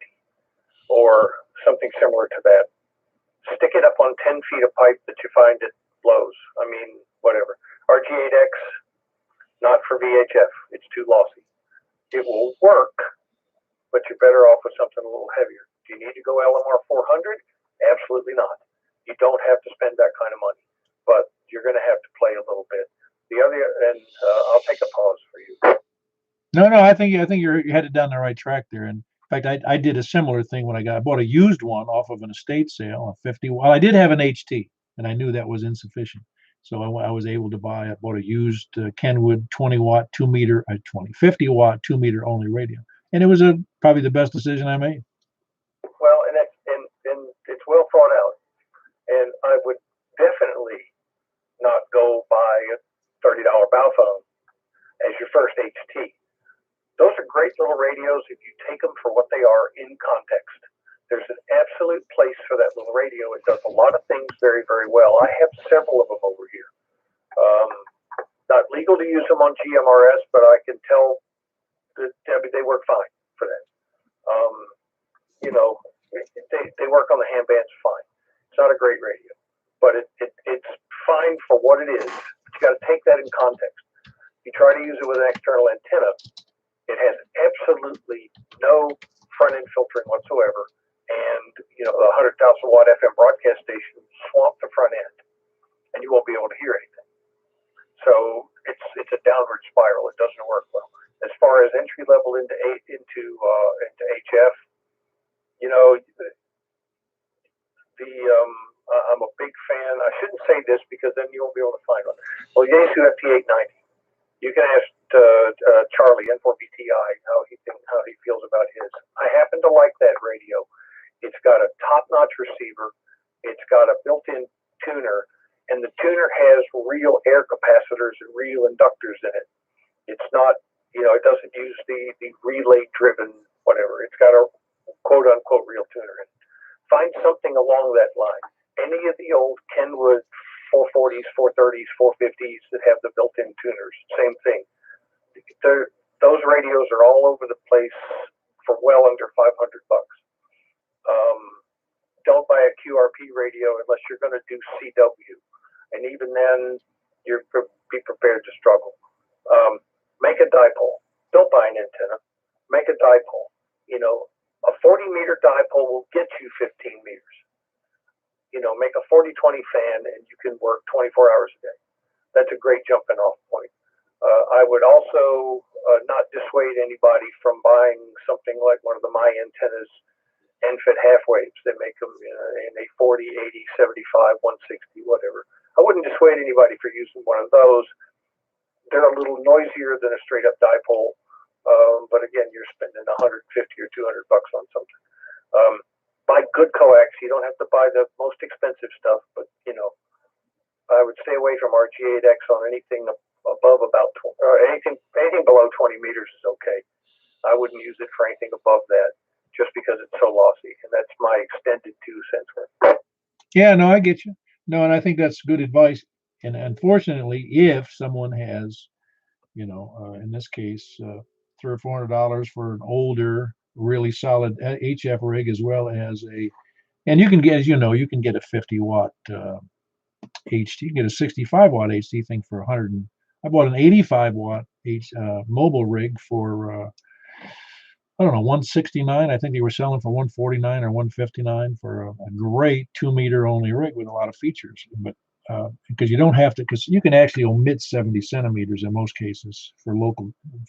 [SPEAKER 2] or something similar to that. Stick it up on 10 feet of pipe that you find it blows. I mean, whatever. RG8X, not for VHF. It's too lossy. It will work, but you're better off with something a little heavier. Do you need to go LMR 400? Absolutely not. You don't have to spend that kind of money, but you're going to have to play a little bit. The other, and I'll take a pause for you.
[SPEAKER 1] No, no, I think you're headed down the right track there. And in fact, I did a similar thing when I bought a used one off of an estate sale, a 50. Well, I did have an HT, and I knew that was insufficient. So I was able to I bought a used Kenwood 20-watt 2-meter, 50-watt 2-meter only radio, and it was probably the best decision I made.
[SPEAKER 2] Well, and it's well thought out, and I would definitely not go buy a $30 bow phone as your first HT. Those are great little radios if you take them for what they are in context. There's an absolute place for that little radio. It does a lot of things very, very well. I have several of them over here. Not legal to use them on GMRS, but I can tell that they work fine for that. They work on the ham bands fine. It's not a great radio, but it's fine for what it is. But you got to take that in context. You try to use it with an external antenna, it has absolutely no front end filtering whatsoever, and the 100,000 watt FM broadcast station swamp the front end, and you won't be able to hear anything. So it's a downward spiral. It doesn't work well. As far as entry level into HF, I'm a big fan. I shouldn't say this because then you won't be able to find one. Well, Yaesu FT890. You can ask Charlie N4BTI how he feels about his. I happen to like that radio. It's got a top-notch receiver. It's got a built-in tuner, and the tuner has real air capacitors and real inductors in it. It's not, it doesn't use the relay-driven whatever. It's got a quote-unquote real tuner in it. Find something along that line. Any of the old Kenwood 440s, 430s, 450s that have the built-in tuners, same thing. Those radios are all over the place for well under $500. Don't buy a QRP radio unless you're going to do CW, and even then, be prepared to struggle. Make a dipole. Don't buy an antenna. Make a dipole. A 40-meter dipole will get you 15 meters. Make a 40-20 fan, and you can work 24 hours a day. That's a great jumping off point. I would also not dissuade anybody from buying something like one of the My Antennas NFIT half waves. They make them in a 40, 80, 75, 160, whatever. I wouldn't dissuade anybody for using one of those. They're a little noisier than a straight up dipole, but again, you're spending $150 or $200 on something. Buy good coax. You don't have to buy the most expensive stuff, but I would stay away from RG8X on anything above about anything below 20 meters is okay. I wouldn't use it for anything above that, just because it's so lossy, and that's my extended 2 cents worth.
[SPEAKER 1] Yeah, no, I get you. No, and I think that's good advice. And unfortunately, if someone has, in this case, $300 or $400 for an older, really solid HF rig, as well as and you can get, you can get a 50-watt HT, get a 65-watt HT thing for I bought an 85 watt mobile rig for I don't know, 169. I think they were selling for 149 or 159 for a great 2 meter only rig with a lot of features. But because you don't have to, because you can actually omit 70 centimeters in most cases for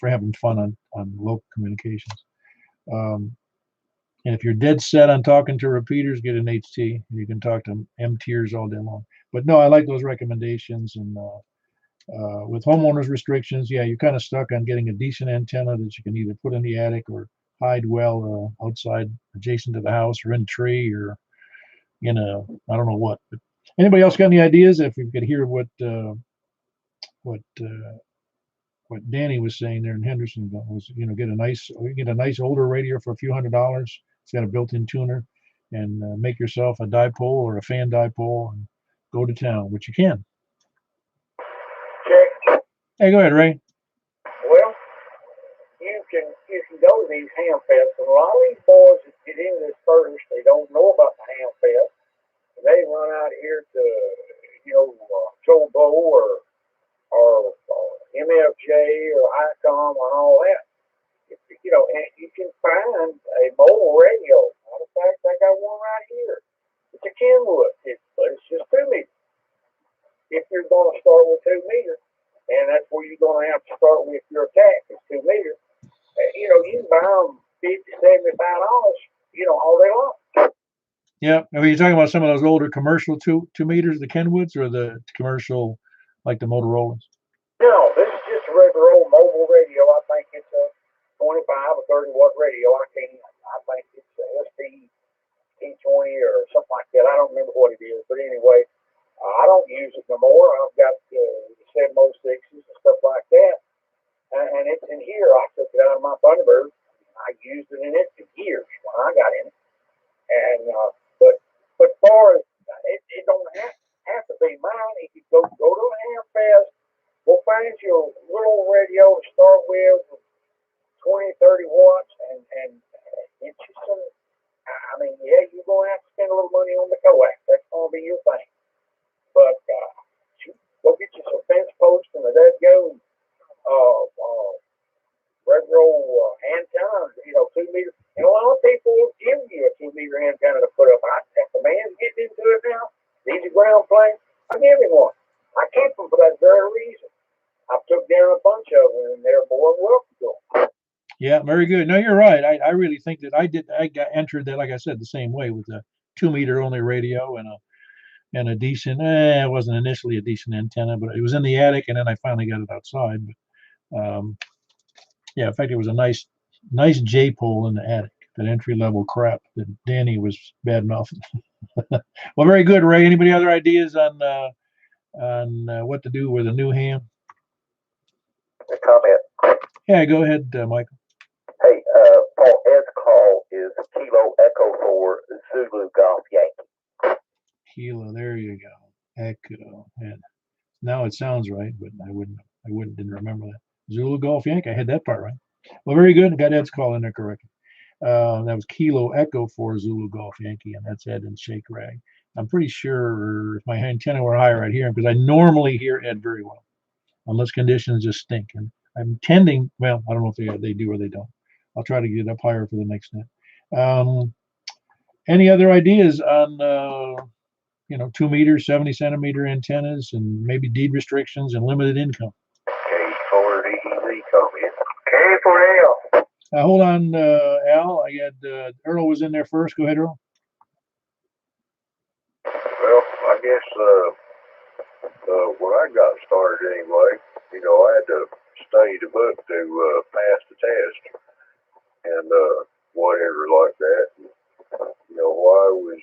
[SPEAKER 1] having fun on local communications. And if you're dead set on talking to repeaters, get an HT. You can talk to M tiers all day long. But no, I like those recommendations. And with homeowners restrictions, yeah, you're kind of stuck on getting a decent antenna that you can either put in the attic or hide well outside, adjacent to the house, or in a tree, or in a I don't know what. But anybody else got any ideas? If we could hear what Danny was saying there in Henderson was, get a nice older radio for a few $100s. It's got a built-in tuner, and make yourself a dipole or a fan dipole and go to town, which you can.
[SPEAKER 4] Check.
[SPEAKER 1] Hey, go ahead, Ray.
[SPEAKER 4] Well, you can go to these ham fests, and a lot of these boys that get into this first, they don't know about the ham fest. They run out here to, Joe Bow or MFJ or ICOM and all that. And you can find a mobile radio. Matter of fact, I got one right here. It's a Kenwood, but it's just 2 meters. If you're going to start with 2 meters, and that's where you're going to have to start with your attack, is 2 meters. You can buy them $50, $75, all day long.
[SPEAKER 1] Yeah, are you talking about some of those older commercial 2 meters, the Kenwoods, or the commercial like the Motorola's?
[SPEAKER 4] No, this is just a regular old mobile radio. I think it's a 25 or 30 watt radio. I think it's a ST T20 or something like that. I don't remember what it is, but anyway, I don't use it no more. I've got 706s and stuff like that, and it's in here. I took it out of my Thunderbird. I used it in it for years when I got in it, and but far as it don't have to be mine. If you go to a ham fest, we'll find you a little radio to start with 20, 30 watts, and it's just some. I mean, yeah, you're going to have to spend a little money on the coax. That's going to be your thing. But go get you some fence posts and a dead go regular antenna, 2 meters. And a lot of people will give you a 2 meter antenna to put up. If the man's getting into it now, needs a ground plane, I give him one. I keep them for that very reason. I took down a bunch of them, and they're more than welcome to them.
[SPEAKER 1] Yeah, very good. No, you're right. I really think that I got entered that, like I said, the same way with a 2 meter only radio and a decent. It wasn't initially a decent antenna, but it was in the attic, and then I finally got it outside. But yeah, in fact, it was a nice J pole in the attic. That entry level crap that Danny was bad mouthing. Well, very good, Ray. Anybody other ideas on what to do with a new ham?
[SPEAKER 2] A comment.
[SPEAKER 1] Yeah, go ahead, Michael.
[SPEAKER 2] Hey, Paul, Ed's call is Kilo Echo 4 Zulu Golf Yankee.
[SPEAKER 1] Kilo, there you go. Echo. And now it sounds right, but didn't remember that. Zulu Golf Yankee. I had that part right. Well, very good. Got Ed's call in there correctly. That was Kilo Echo 4 Zulu Golf Yankee, and that's Ed and Shake Rag. I'm pretty sure if my antenna were higher, I'd hear him, because I normally hear Ed very well, unless conditions just stink. And I'm tending, well, I don't know if they do or they don't. I'll try to get it up higher for the next net. Any other ideas on 2 meters, 70 centimeter antennas, and maybe deed restrictions and limited income?
[SPEAKER 2] K4DZ comment. K4L.
[SPEAKER 1] Hold on, Al. I got Earl was in there first. Go ahead, Earl.
[SPEAKER 5] Well, I guess when I got started anyway, I had to study the book to pass the test and whatever like that. While I was,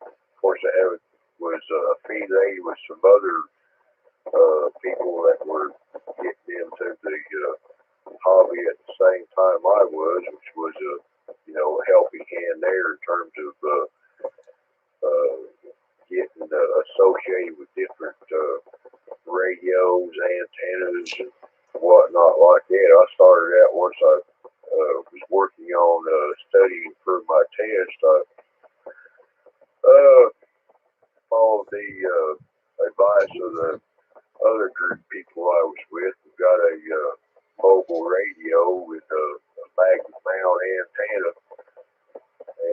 [SPEAKER 5] of course, I was affiliated with some other people that were getting into the hobby at the same time I was, which was a healthy hand there in terms of getting associated with different radios, antennas, and whatnot like that. I started out once I was working on studying for my test. I followed the advice of the other group of people I was with. We got a mobile radio with a magnet mount antenna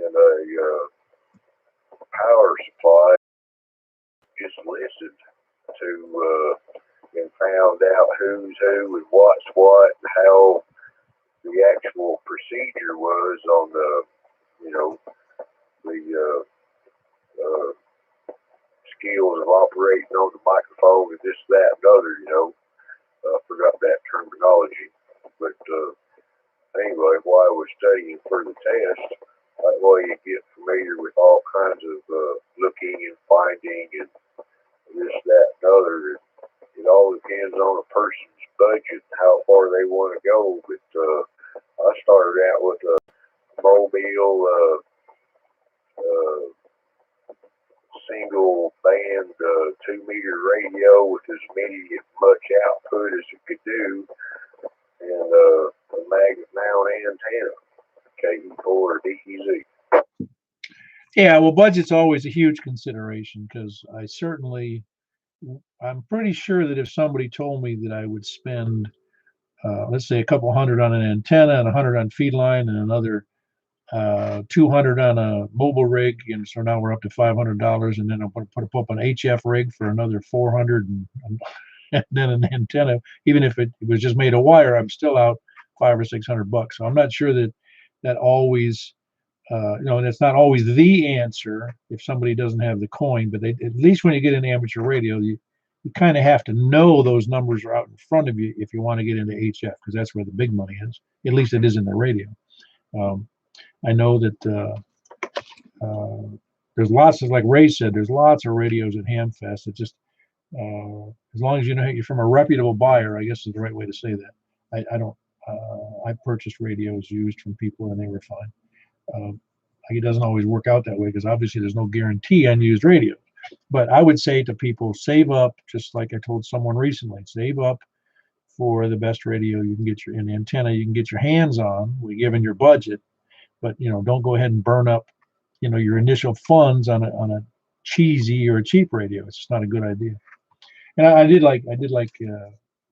[SPEAKER 5] and a power supply. Just listened to and found out who's who and what's what and how the actual procedure was on the, you know, the skills of operating on the microphone and this, that, and other, you know. I forgot that terminology. But anyway, while I was studying for the test, that way you get familiar with all kinds of looking and finding and this, that, and other. It all depends on a person's budget and how far they want to go. But I started out with a mobile single band 2-meter radio with as much output as it could do, and a magnet mount antenna, KE4 or DEZ.
[SPEAKER 1] Yeah, well, budget's always a huge consideration because I'm pretty sure that if somebody told me that I would spend, let's say, a couple hundred on an antenna and 100 on feed line and another 200 on a mobile rig, and so now we're up to $500, and then I'm going to put up an HF rig for another 400, and then an antenna. Even if it was just made of wire, I'm still out $500 or $600. So I'm not sure that always, that's not always the answer if somebody doesn't have the coin. But at least when you get into amateur radio, you kind of have to know those numbers are out in front of you if you want to get into HF, because that's where the big money is. At least it is in the radio. I know that there's lots of, like Ray said, there's lots of radios at Hamfest. It just, as long as you know you're from a reputable buyer, I guess is the right way to say that. I purchased radios used from people and they were fine. It doesn't always work out that way because obviously there's no guarantee on used radios. But I would say to people, save up, just like I told someone recently, save up for the best radio you can get an antenna you can get your hands on, given your budget. But don't go ahead and burn up, your initial funds on a cheesy or a cheap radio. It's just not a good idea. And I did like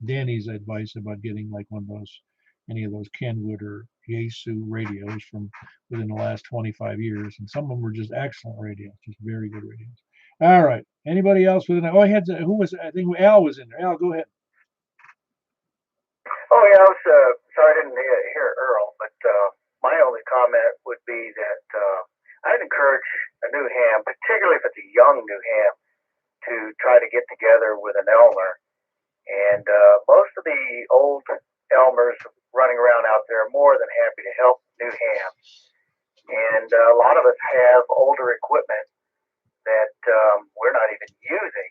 [SPEAKER 1] Danny's advice about getting like any of those Kenwood or Yaesu radios from within the last 25 years, and some of them were just excellent radios, just very good radios. All right. Anybody else with an? Oh, I think Al was in there. Al, go ahead.
[SPEAKER 4] Oh yeah, I was sorry I didn't hear Earl, but my only comment would be that I'd encourage a new ham, particularly if it's a young new ham, to try to get together with an Elmer. And most of the old Elmers running around out there are more than happy to help new hams. And a lot of us have older equipment that we're not even using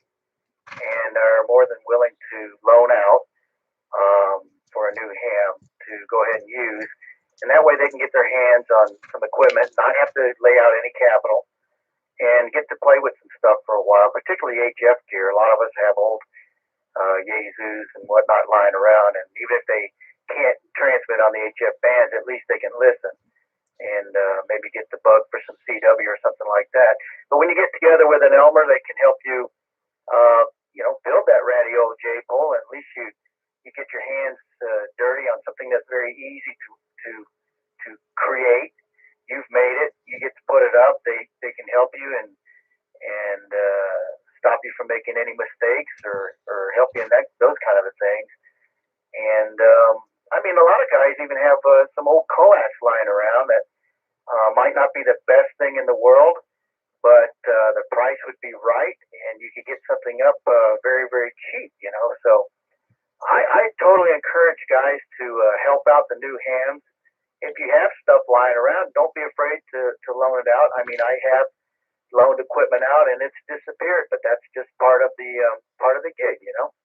[SPEAKER 4] and are more than willing to loan out for a new ham to go ahead and use. And that way they can get their hands on some equipment, not have to lay out any capital, and get to play with some stuff for a while, particularly HF gear. A lot of us have old Yaesus and whatnot lying around, and even if they can't transmit on the HF bands, at least they can listen and maybe get the bug for some CW or something like that. But when you get together with an Elmer, they can help you, build that radio J-pole, and at least you get your hands dirty on something that's very easy to create. You've made it. You get to put it up. They can help you and stop you from making any mistakes or help you in those kind of things. And a lot of guys even have some old coax lying around that might not be the best thing in the world, but the price would be right, and you could get something up very, very cheap. So I totally encourage guys to help out the new hams. If you have stuff lying around, don't be afraid to loan it out. I have loaned equipment out and it's disappeared, but that's just part of the gig.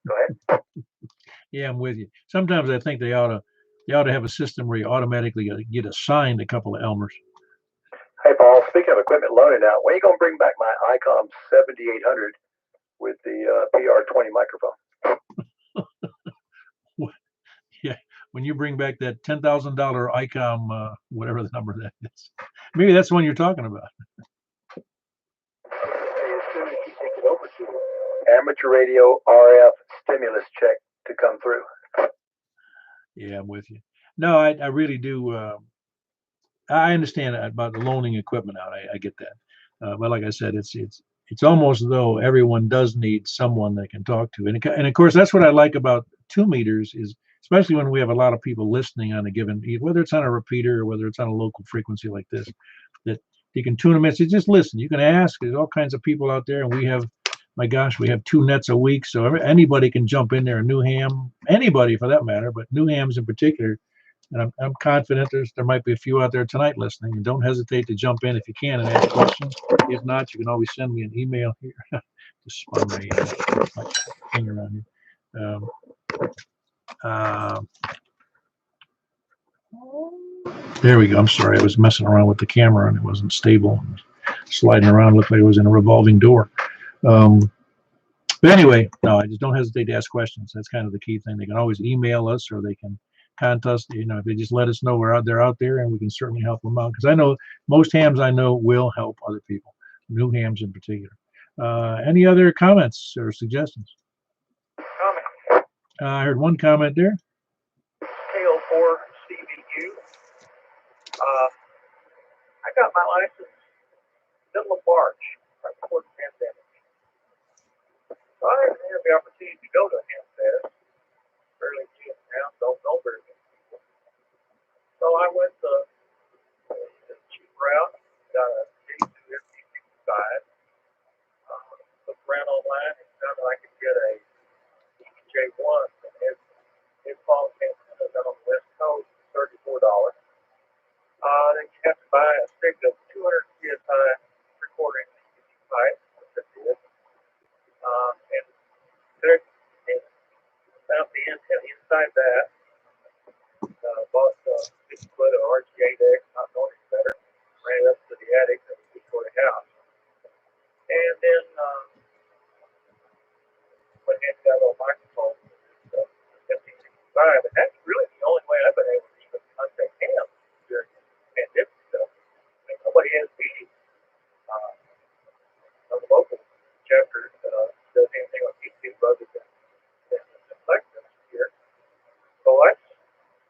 [SPEAKER 4] Go ahead.
[SPEAKER 1] Yeah, I'm with you. Sometimes I think they ought to have a system where you automatically get assigned a couple of Elmers.
[SPEAKER 2] Hey, Paul, speaking of equipment loaning out, when are you going to bring back my ICOM 7800 with the PR20 microphone?
[SPEAKER 1] Yeah, when you bring back that $10,000 ICOM, whatever the number that is. Maybe that's the one you're talking about.
[SPEAKER 2] As soon as you take it over to amateur radio RF stimulus check to come through.
[SPEAKER 1] Yeah, I'm with you. No, I really do. I understand about the loaning equipment out. I get that. But like I said, it's almost as though everyone does need someone they can talk to. And of course, that's what I like about 2 meters is, especially when we have a lot of people listening on a given, whether it's on a repeater or whether it's on a local frequency like this, that you can tune them in. So just listen. You can ask. There's all kinds of people out there, and we have, my gosh, we have 2 nets a week, so anybody can jump in there. Newham, anybody for that matter, but Newham's in particular. And I'm confident there might be a few out there tonight listening. And don't hesitate to jump in if you can and ask questions. If not, you can always send me an email here. Just spun my finger on you. There we go. I'm sorry. I was messing around with the camera and it wasn't stable. Sliding around looked like it was in a revolving door. But anyway, no, I just don't hesitate to ask questions. That's kind of the key thing. They can always email us or they can contact us. If they just let us know they're out there, and we can certainly help them out. Because I know most hams I know will help other people, new hams in particular. Any other comments or suggestions?
[SPEAKER 4] Comment.
[SPEAKER 1] I heard one comment there.
[SPEAKER 4] KO4 CVU. I got my license middle of March, right before the pandemic. So I haven't had the opportunity to go to a ham fest. Fairly few now, don't know very many people. So I went the cheap route, got a J2 FT65, looked around online and found that I could get a J1 from his phone antennas out on the West Coast, $34. Then you have to buy a stick of 200 psi recording pipe, which I did. And there, and found the antenna inside that. Bought 50 foot of RG8X, not knowing any better. Ran it up to the attic of the Victoria house. And then went ahead and got a little microphone, FT65. And that's really the only way I've been able to even contact him during the pandemic stuff. I mean, nobody has meetings. On the local chapter does anything on YouTube other than Simplexton here. So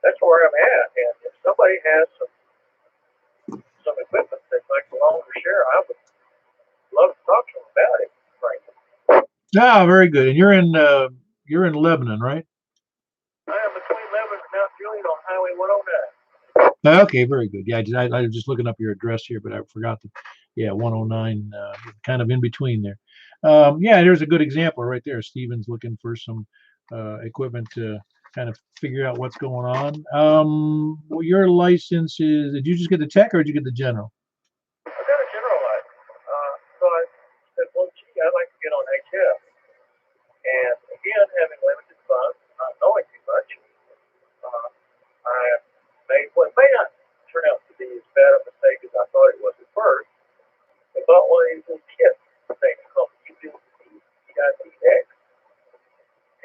[SPEAKER 4] that's where I'm at. And if somebody has some equipment that like to loan or share, I would love to talk to them about it. Right.
[SPEAKER 1] Very good. And you're in Lebanon, right?
[SPEAKER 4] I am between Lebanon and Mount Juliet on Highway 109.
[SPEAKER 1] Okay, very good. Yeah, I was just looking up your address here, but I forgot that. Yeah, 109, kind of in between there. Yeah, there's a good example right there. Steven's looking for some equipment to kind of figure out what's going on. Well, your license is, did you just get the tech or did you get the general?
[SPEAKER 4] I got a general license. So I said, well, gee, I'd like to get on HF. And again, having limited funds, not knowing too much, I made what may not turn out to be as bad a mistake as I thought it was at first. I bought one of these little kit things called PITX.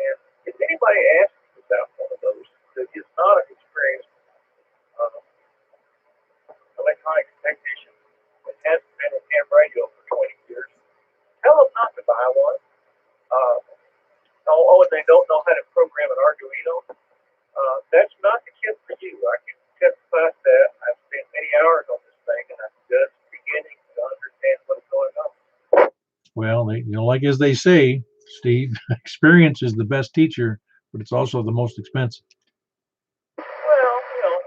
[SPEAKER 4] And if anybody asks me about one of those that is not an experienced electronics technician that hasn't been in ham radio for 20 years, tell them not to buy one. And they don't know how to program an Arduino. That's not the kit for you. I can testify to that. I've spent many hours on this thing, and I'm just beginning to understand what's going on.
[SPEAKER 1] Well, like as they say, Steve, experience is the best teacher, but it's also the most expensive.
[SPEAKER 4] Well,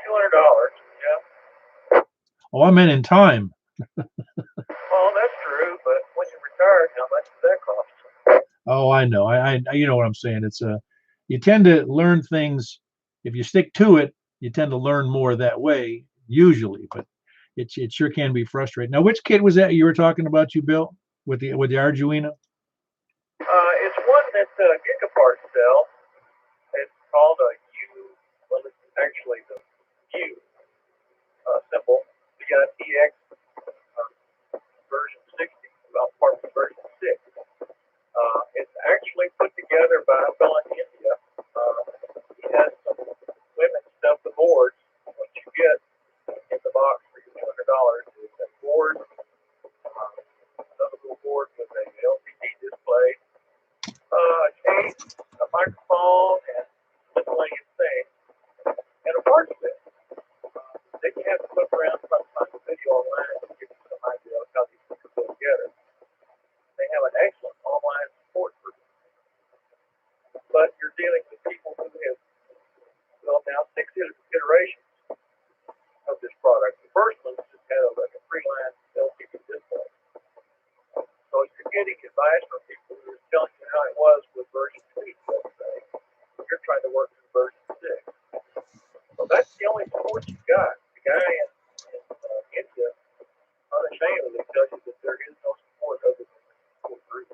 [SPEAKER 4] $200. Yeah.
[SPEAKER 1] Oh, I meant in time.
[SPEAKER 4] Oh, that's true. But when you're retired, how much does that cost?
[SPEAKER 1] Oh, I know. I you know what I'm saying. It's you tend to learn things if you stick to it. You tend to learn more that way usually, but it sure can be frustrating. Now, which kit was that you were talking about? You built with the Arduino?
[SPEAKER 4] It's one that Gigapart sells. It's called a U. Well, it's actually the U symbol. PITX version 60. Well, part of version 6. It's actually put together by a fellow in India. He has some women stuff the boards. What you get in the box for your $200 is a board, another little board with a LCD display, have to look around trying to find a video online to give you some idea of how these things go together. They have an excellent online support group, but you're dealing with people who have built now 6 iterations of this product. The first one just had like a 3-line LCD display. So if you're getting advice from people who are telling you how it was with version 2, let's say, you're trying to work with version 6. So that's the only support you got. The guy in India unashamedly tells you that there is no support other than the support group.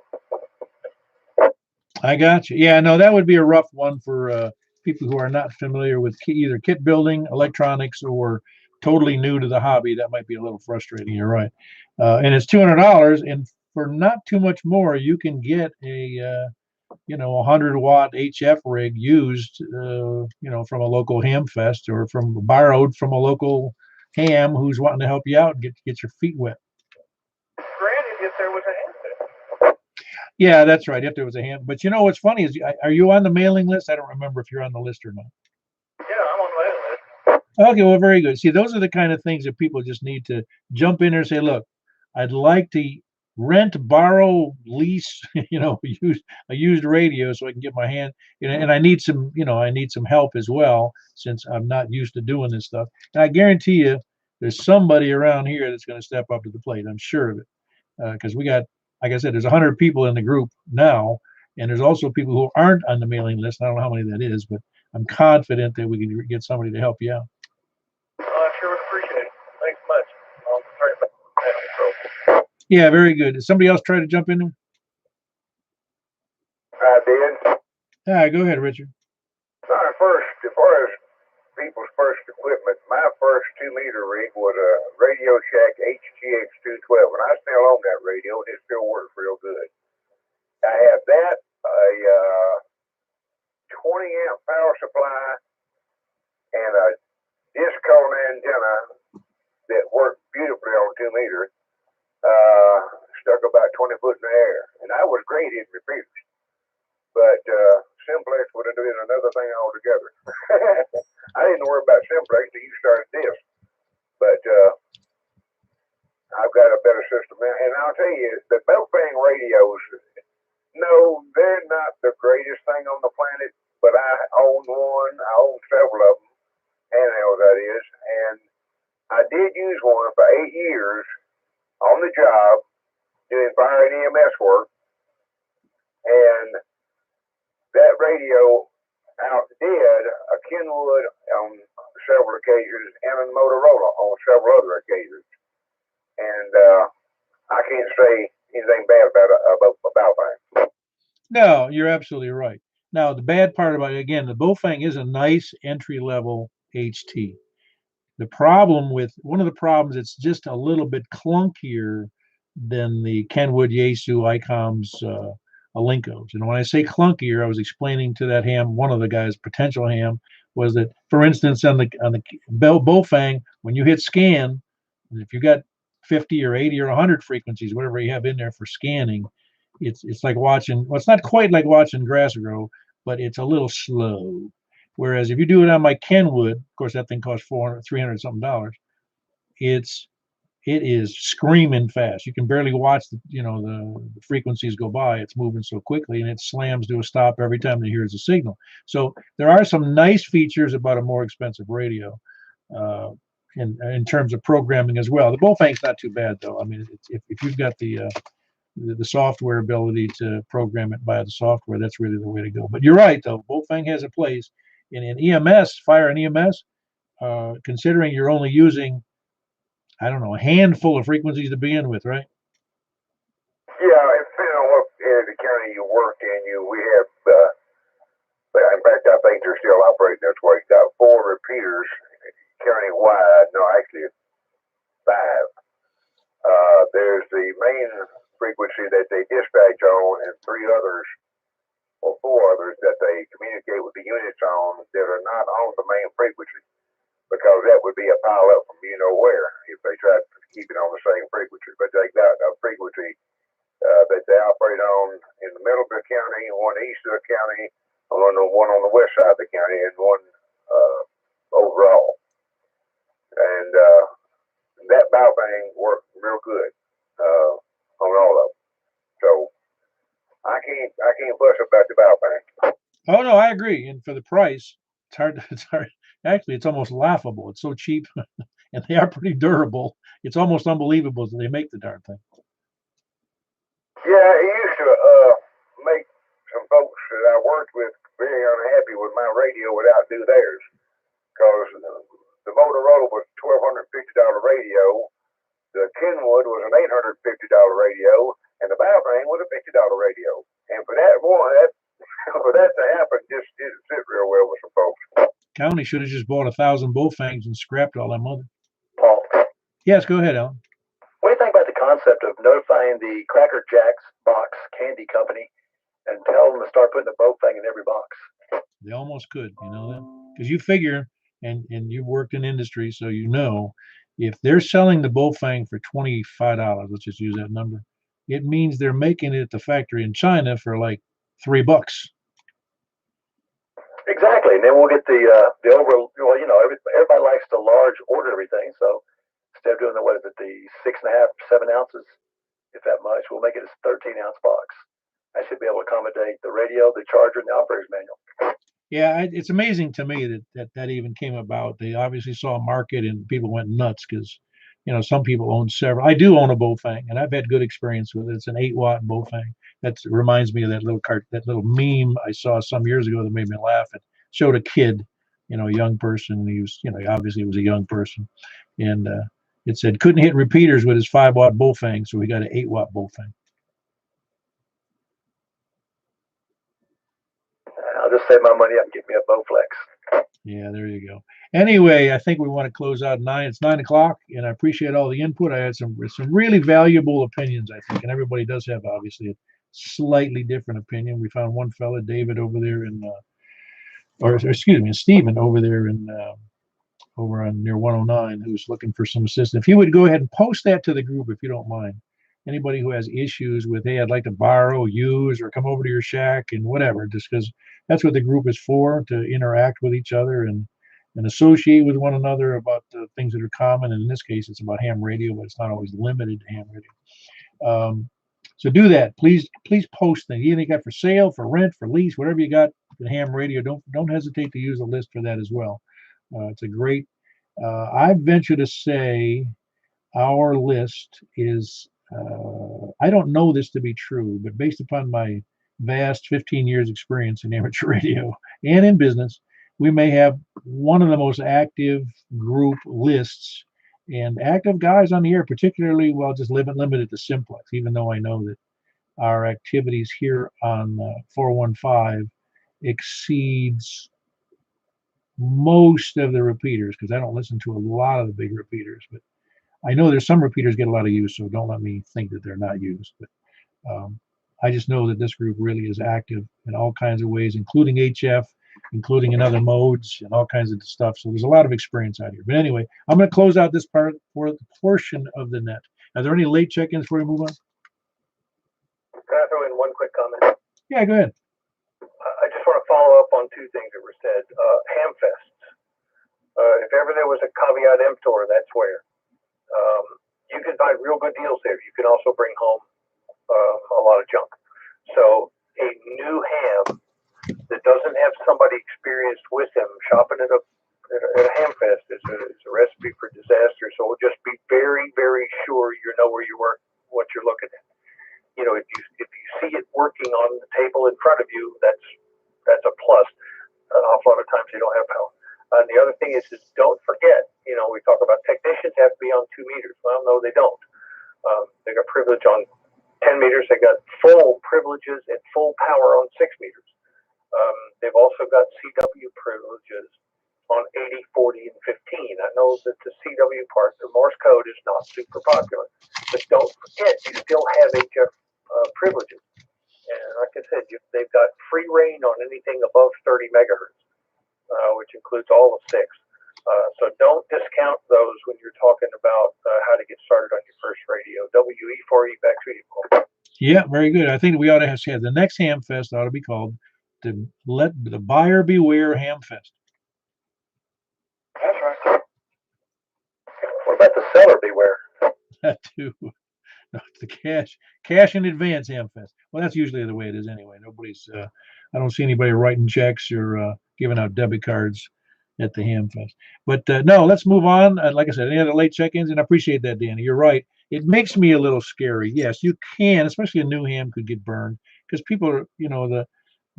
[SPEAKER 1] I got you. Yeah, no, that would be a rough one for people who are not familiar with either kit building, electronics, or totally new to the hobby. That might be a little frustrating. You're right. And it's $200, and for not too much more, you can get a 100-watt HF rig used, from a local ham fest or borrowed from a local ham who's wanting to help you out and get your feet wet.
[SPEAKER 4] Granted, if there was a handset.
[SPEAKER 1] Yeah, that's right. If there was a ham, but you know what's funny is, are you on the mailing list? I don't remember if you're on the list or not.
[SPEAKER 4] Yeah, I'm on the list.
[SPEAKER 1] Okay, well, very good. See, those are the kind of things that people just need to jump in there and say, look, I'd like to rent, borrow, lease, a used radio so I can get my hand, and I need some help as well, since I'm not used to doing this stuff. And I guarantee you, there's somebody around here that's going to step up to the plate. I'm sure of it, because we got, like I said, there's 100 people in the group now, and there's also people who aren't on the mailing list. I don't know how many that is, but I'm confident that we can get somebody to help you out.
[SPEAKER 4] I sure would appreciate it. Thanks much. I'll try to.
[SPEAKER 1] Yeah, very good. Did somebody else try to jump in there?
[SPEAKER 5] I did.
[SPEAKER 1] Go ahead, Richard.
[SPEAKER 5] First, as far as people's first equipment, my first 2-meter rig was a Radio Shack HGX 212, and I still own that radio, and it still works real good. I had that, a 20-amp power supply, and a discone antenna that worked beautifully on 2-meter, stuck about 20 foot in the air, and I was great in repeaters. But Simplex would have done another thing altogether. I didn't worry about Simplex until you started this. But I've got a better system. And I'll tell you, the Bellfang radios, no, they're not the greatest thing on the planet, but I own one. I own several of them, handheld that is. And I did use one for 8 years on the job doing fire and EMS work. And that radio outdid a Kenwood on several occasions and a Motorola on several other occasions. And I can't say anything bad about Bellfang.
[SPEAKER 1] No, you're absolutely right. Now, the bad part about it, again, the Bowfang is a nice entry-level HT. One of the problems, it's just a little bit clunkier than the Kenwood, Yaesu, ICOM's Alincos. And when I say clunkier, I was explaining to that ham, one of the guys, potential ham, was that, for instance, on the Bowfang, when you hit scan, if you got 50 or 80 or 100 frequencies, whatever you have in there for scanning, it's like watching, well, it's not quite like watching grass grow, but it's a little slow. Whereas if you do it on my Kenwood, of course, that thing costs $300 something. It is screaming fast. You can barely watch the frequencies go by. It's moving so quickly, and it slams to a stop every time it hears a signal. So there are some nice features about a more expensive radio, in terms of programming as well. The Bowfang's not too bad though. I mean, if you've got the software ability to program it via the software, that's really the way to go. But you're right though. Bowfang has a place in EMS, fire and EMS. Considering you're only using, I don't know, a handful of frequencies to begin with, right?
[SPEAKER 5] Yeah, it depends on what area of the county you work in. We have, in fact, I think they're still operating this way. You've got 4 repeaters county-wide. No, actually 5. There's the main frequency that they dispatch on, and 3 others, or 4 others, that they communicate with the units on that are not on the main frequency, because that would be a pile up from where if they tried to keep it on the same frequency. But they got a frequency that they operate on in the middle of the county, one east of the county, one on the west side of the county, and one overall. And thing work real good on all of them. So I can't fuss about the bow thing.
[SPEAKER 1] Oh no, I agree. And for the price, it's hard. It's hard. Actually, it's almost laughable. It's so cheap, and they are pretty durable. It's almost unbelievable that they make the darn thing.
[SPEAKER 5] Yeah, it used to make some folks that I worked with very unhappy with my radio without do theirs, because the Motorola was $1,250 radio, the Kenwood was an $850 radio, and the Balvane was a $50 radio. And for that for that to happen, just didn't sit real well with some folks.
[SPEAKER 1] County should have just bought 1,000 Bowfangs and scrapped all them other.
[SPEAKER 2] Paul,
[SPEAKER 1] Yes, go ahead, Alan.
[SPEAKER 2] what do you think about the concept of notifying the Cracker Jacks box candy company and tell them to start putting a boat thing in every box?
[SPEAKER 1] They almost could, you know that? Because you figure, and you've worked in industry, so you know, if they're selling the Bowfang for $25, let's just use that number, it means they're making it at the factory in China for like $3.
[SPEAKER 2] Exactly, and then we'll get the over. Well, you know, everybody likes to large order everything, so instead of doing the 6.5, 7 ounces, if that much, we'll make it a 13-ounce box. I should be able to accommodate the radio, the charger, and the operator's manual.
[SPEAKER 1] Yeah, it's amazing to me that even came about. They obviously saw a market and people went nuts because, you know, some people own several. I do own a Bowfang, and I've had good experience with it. It's an 8-watt Bowfang. That reminds me of that little meme I saw some years ago that made me laugh. It showed a kid, you know, a young person, and he was, you know, obviously he was a young person, and it said couldn't hit repeaters with his 5-watt Bowfang, so he got an 8-watt Bowfang.
[SPEAKER 2] I'll just save my money up and get me a Bowflex.
[SPEAKER 1] Yeah, there you go. Anyway, I think we want to close out 9. It's 9 o'clock, and I appreciate all the input. I had some really valuable opinions, I think, and everybody does have obviously a slightly different opinion. We found one fella, David, over there in, or excuse me, Stephen over there in over on near 109, who's looking for some assistance. If you would go ahead and post that to the group, if you don't mind. Anybody who has issues with, hey, I'd like to borrow, use, or come over to your shack and whatever, just because that's what the group is for, to interact with each other and associate with one another about the things that are common. And in this case, it's about ham radio, but it's not always limited to ham radio. So do that. Please post things. Anything you got for sale, for rent, for lease, whatever you got for ham radio, don't hesitate to use the list for that as well. It's a great, I venture to say our list is, I don't know this to be true, but based upon my vast 15 years experience in amateur radio and in business, we may have one of the most active group lists and active guys on the air, particularly, well, just limited to Simplex, even though I know that our activities here on 415 exceeds most of the repeaters, because I don't listen to a lot of the big repeaters, but I know there's some repeaters get a lot of use, so don't let me think that they're not used. But I just know that this group really is active in all kinds of ways, including HF, including in other modes and all kinds of stuff. So there's a lot of experience out here. But anyway, I'm going to close out this part for the portion of the net. Are there any late check-ins before we move on?
[SPEAKER 2] Can I throw in one quick comment?
[SPEAKER 1] Yeah, go ahead.
[SPEAKER 2] I just want to follow up on 2 things that were said. Hamfests. If ever there was a caveat emptor, that's where. You can find real good deals there. You can also bring home a lot of junk. So a new ham that doesn't have somebody experienced with him shopping at a ham fest is a recipe for disaster. So just be very, very sure you know where you work, what you're looking at. You know, if you see it working on the table in front of you, that's a plus. An awful lot of times they don't have power. And the other thing is don't forget, you know, we talk about technicians have to be on 2 meters. Well, no, they don't. They got privilege on 10 meters. They got full privileges and full power on 6 meters. They've also got CW privileges on 80, 40, and 15. I know that the CW part, the Morse code, is not super popular. But don't forget, you still have HF privileges. And like I said, they've got free reign on anything above 30 megahertz. Which includes all of 6. So don't discount those when you're talking about how to get started on your first radio. WE4E, back to you, Paul.
[SPEAKER 1] Yeah, very good. I think we ought to have the next Ham Fest ought to be called the Let the Buyer Beware Ham Fest.
[SPEAKER 2] That's right. What about the seller beware?
[SPEAKER 1] to the cash in advance Hamfest. Well, that's usually the way it is anyway. Nobody's. I don't see anybody writing checks or giving out debit cards at the Hamfest. But no, let's move on. Like I said, any other late check-ins? And I appreciate that, Danny. You're right. It makes me a little scary. Yes, you can, especially a new ham could get burned because people are,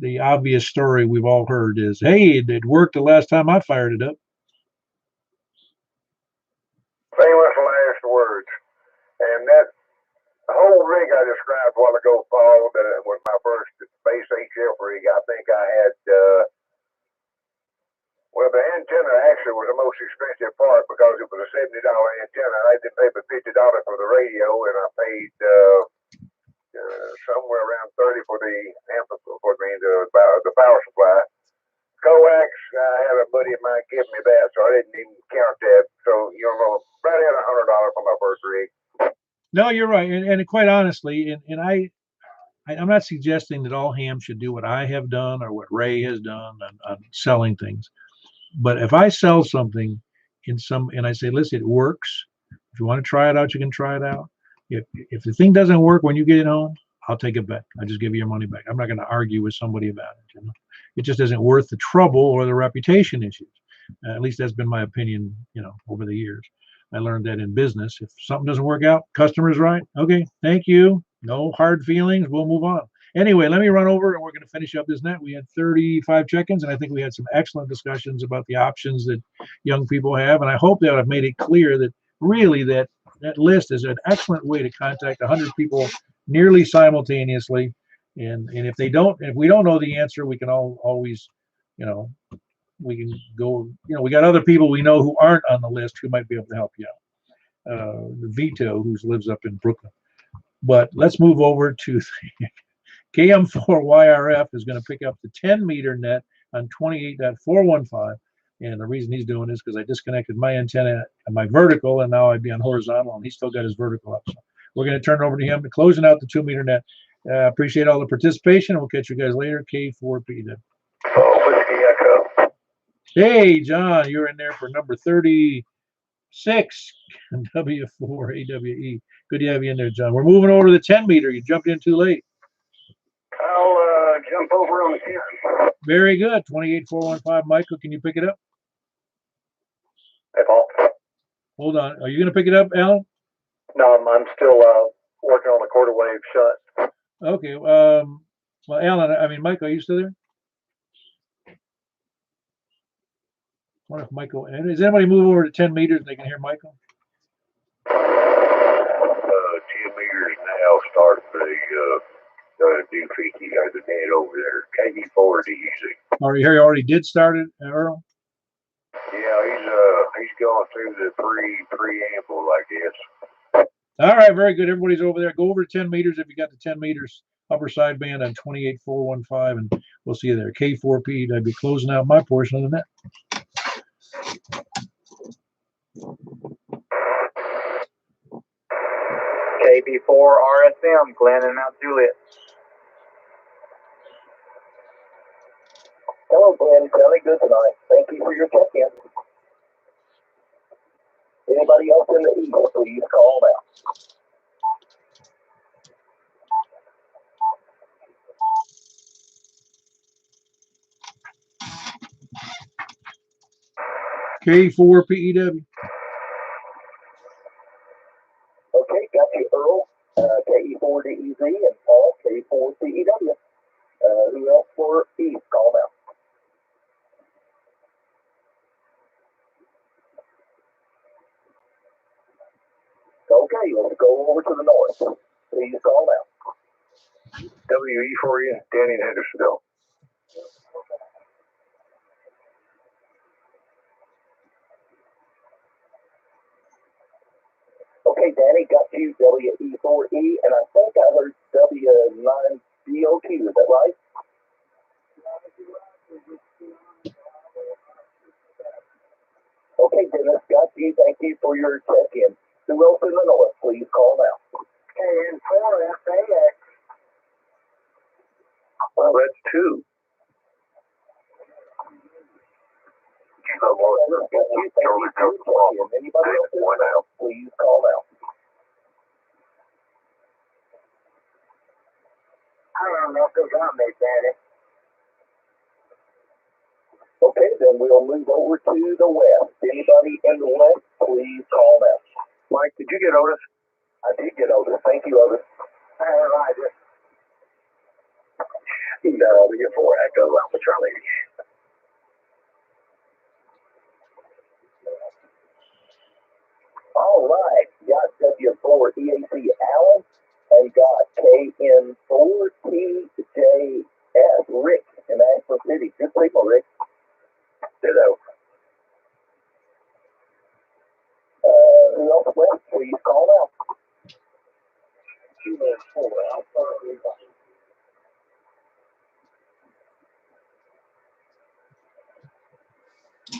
[SPEAKER 1] the obvious story we've all heard is, hey, it worked the last time I fired it up.
[SPEAKER 5] Famous last words. And that whole rig I described a while ago, Paul, that was my first base HF rig. I think I had, well, the antenna actually was the most expensive part because it was a $70 antenna. I did pay but $50 for the radio, and I paid somewhere around 30 for the power supply. Coax, I had a buddy of mine give me that, so I didn't even count that. So, right at $100 for my first rig.
[SPEAKER 1] No, you're right, and quite honestly, and I'm not suggesting that all hams should do what I have done or what Ray has done on selling things. But if I sell something and I say, listen, it works. If you want to try it out, you can try it out. If the thing doesn't work when you get it home, I'll take it back. I'll just give you your money back. I'm not going to argue with somebody about it. It just isn't worth the trouble or the reputation issues. At least that's been my opinion, over the years. I learned that in business. If something doesn't work out, customer's right. Okay, thank you. No hard feelings. We'll move on. Anyway, let me run over and we're going to finish up this net. We had 35 check-ins, and I think we had some excellent discussions about the options that young people have. And I hope that I've made it clear that really that list is an excellent way to contact 100 people nearly simultaneously. And if we don't know the answer, we can always, we can go, we got other people we know who aren't on the list who might be able to help you out. Vito, who lives up in Brooklyn. But let's move over to KM4YRF is going to pick up the 10-meter net on 28.415. And the reason he's doing this is because I disconnected my antenna and my vertical, and now I'd be on horizontal, and he's still got his vertical up. So we're going to turn it over to him, closing out the 2-meter net. Appreciate all the participation. We'll catch you guys later. K4P. Hey, John, you're in there for number 36, W4AWE. Good to have you in there, John. We're moving over to the 10-meter. You jumped in too late.
[SPEAKER 3] I'll jump over on the 10.
[SPEAKER 1] Very good. 28.415. Michael, can you pick it up?
[SPEAKER 2] Hey, Paul.
[SPEAKER 1] Hold on. Are you going to pick it up, Alan?
[SPEAKER 2] No, I'm still working on the quarter wave shut.
[SPEAKER 1] Okay. Well, Alan, Michael, are you still there? I wonder if Michael, does anybody move over to 10 meters and they can hear Michael?
[SPEAKER 5] 10 meters now start the new freaky the net over there. KD4 is easy.
[SPEAKER 1] He already did start it, Earl?
[SPEAKER 5] Yeah, he's going through the preamble, I guess.
[SPEAKER 1] All right, very good. Everybody's over there. Go over to 10 meters if you got the 10 meters upper sideband on 28.415, and we'll see you there. K4P, I'd be closing out my portion of the net.
[SPEAKER 6] KB4 RSM, Glenn and Mount Juliet.
[SPEAKER 2] Hello, Glenn. Sounding good tonight. Thank you for your check-in. Anybody else in the east, please call now.
[SPEAKER 1] K4PEW.
[SPEAKER 2] Okay, got you, Earl. KE4DEZ and Paul, K4CEW. Who else for east? Call now. Okay, let's go over to the north. Please call now.
[SPEAKER 5] WE for you, Danny in Hendersonville.
[SPEAKER 2] Okay, Danny, got you WE4E, and I think I heard W9DOQ, is that right? Okay, Dennis, got you. Thank you for your check-in. Who else in the north? Please call now.
[SPEAKER 4] KN4FAX.
[SPEAKER 5] Well, that's 2.
[SPEAKER 2] Got you. Thank you for your check-in. Anybody else in the north? Please call now.
[SPEAKER 4] still got me, Daddy. Okay, then we'll move over to the west. Anybody in the west, please call now.
[SPEAKER 2] Mike, did you get Otis?
[SPEAKER 4] I did get Otis. Thank you, Otis. All right. W4 Echo Alpha Charlie. All right, got W4 EAC Allen and got KN4 TJS Rick in Ashland City. Good signal, Rick. Ditto. Who else west? Please call out.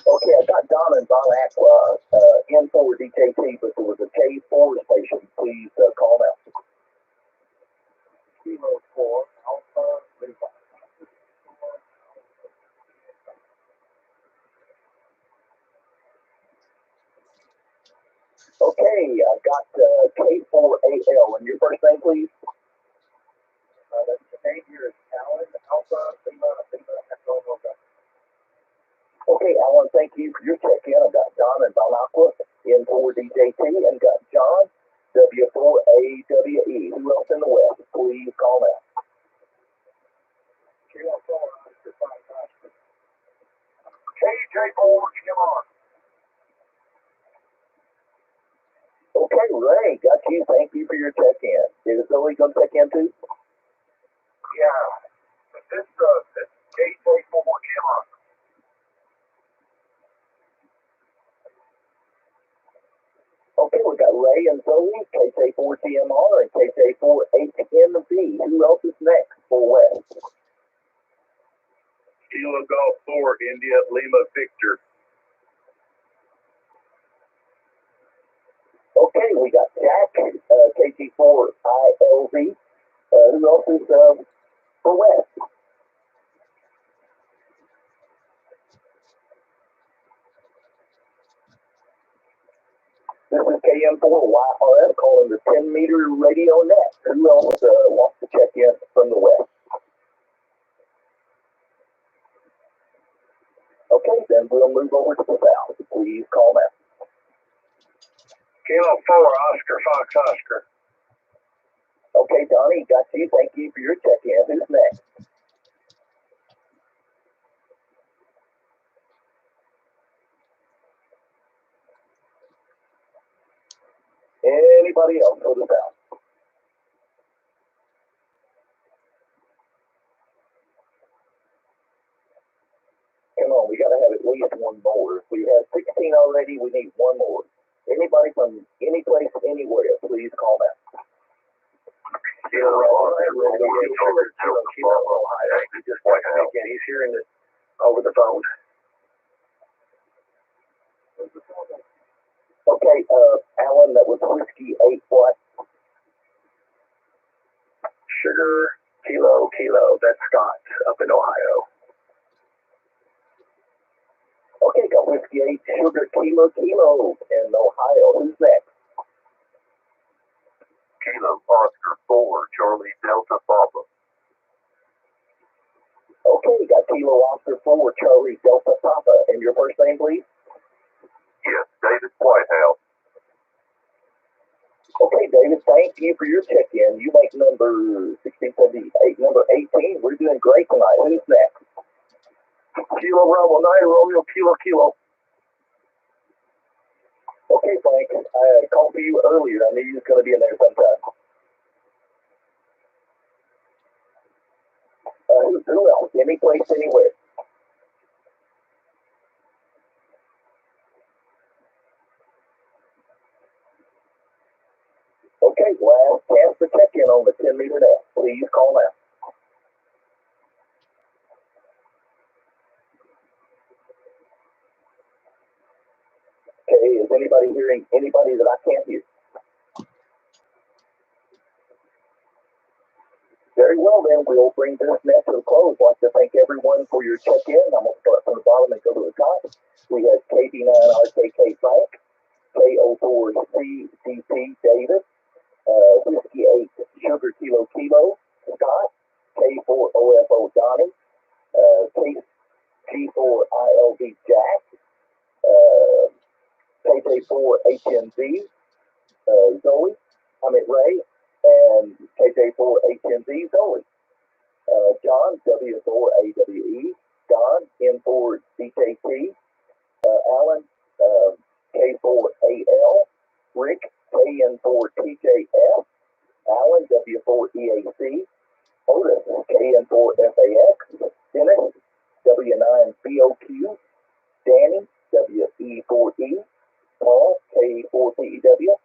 [SPEAKER 4] Okay, I got Don and Bon Aqua, N4 DKT, but there was a K4 station. Please call out. Kilo 4, Alpha, Lima. Okay, I've got K4AL, and your first name, please? That's the name here is Alan, Alpha, Lima, Echo, November. Okay, Alan, thank you for your check-in. I've got Don and Bon Aqua, N4 DJT, and got John, W4AWE. Who else in the west? Please call now. KJ4, come on. Okay, Ray, got you. Thank you for your check-in. Is Zoe going to check in too? Yeah. This KJ4, come on. Okay, we got Ray and Zoe, KJ4TMR, and KJ4HMV. Who else is next for West?
[SPEAKER 5] Kilo Golf 4, India, Lima, Victor.
[SPEAKER 4] Okay, we got Jack, KG4ILV. Who else is for West? This is KM4YRF calling the 10-meter radio net. Who else wants to check in from the West? Okay, then we'll move over to the South. Please call now.
[SPEAKER 5] Kilo 4, Oscar, Fox, Oscar.
[SPEAKER 4] Okay, Donnie, got you. Thank you for your check-in. Who's next? Anybody else for the South? Come on, we got to have at least one more. If we have 16 already, we need one more. Anybody from any place, anywhere, please call now. He's hearing it over the phone. Okay, Alan, that was Whiskey 8 what? Sugar, Kilo, that's Scott up in Ohio. Okay, got Whiskey 8, Sugar, Kilo in Ohio. Who's next?
[SPEAKER 5] Kilo Oscar 4, Charlie Delta Papa.
[SPEAKER 4] Okay, got Kilo Oscar 4, Charlie Delta Papa. And your first name, please?
[SPEAKER 5] Yes, David Whitehouse.
[SPEAKER 4] Okay, David, thank you for your check-in. You make number 1678, number 18. We're doing great tonight. Who's next?
[SPEAKER 5] Kilo Bravo 9, Romeo, Kilo.
[SPEAKER 4] Okay, Frank, I called for you earlier. I knew you was going to be in there sometime. Who else? Any place, anywhere. Okay, last chance to check in on the 10-meter net. Please call now. Okay, is anybody hearing anybody that I can't hear? Very well, then we'll bring this net to a close. I'd like to thank everyone for your check-in. I'm going to start from the bottom and go to the top. We have KB9RKK Frank, K04CDP David, Whiskey 8 Sugar Kilo Scott,
[SPEAKER 2] K4OFO Donnie, KG4ILV Jack, KJ4HNZ Ray, and KJ4HNZ Zoe. John, W4AWE, Don, N4DKT, Alan, K4AL, Rick, KN4TJF, Alan, W4EAC, Otis, KN4FAX, Dennis, W9BOQ, Danny, WE4E, Paul, K4TEW,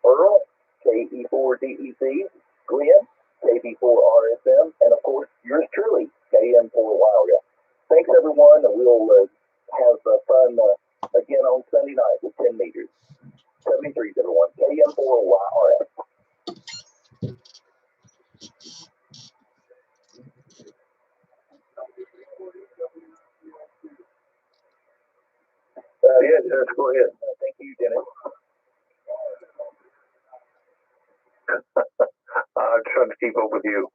[SPEAKER 2] Earl, KE4DEC, Glenn, KB4RSM, and of course, yours truly, KM4Wildcat. Thanks, everyone, and we'll have fun again on Sunday night with 10 meters. 73s, everyone. KM4YRS. Yeah, Dennis, go ahead. Thank you, Dennis. I'm trying to keep up with you.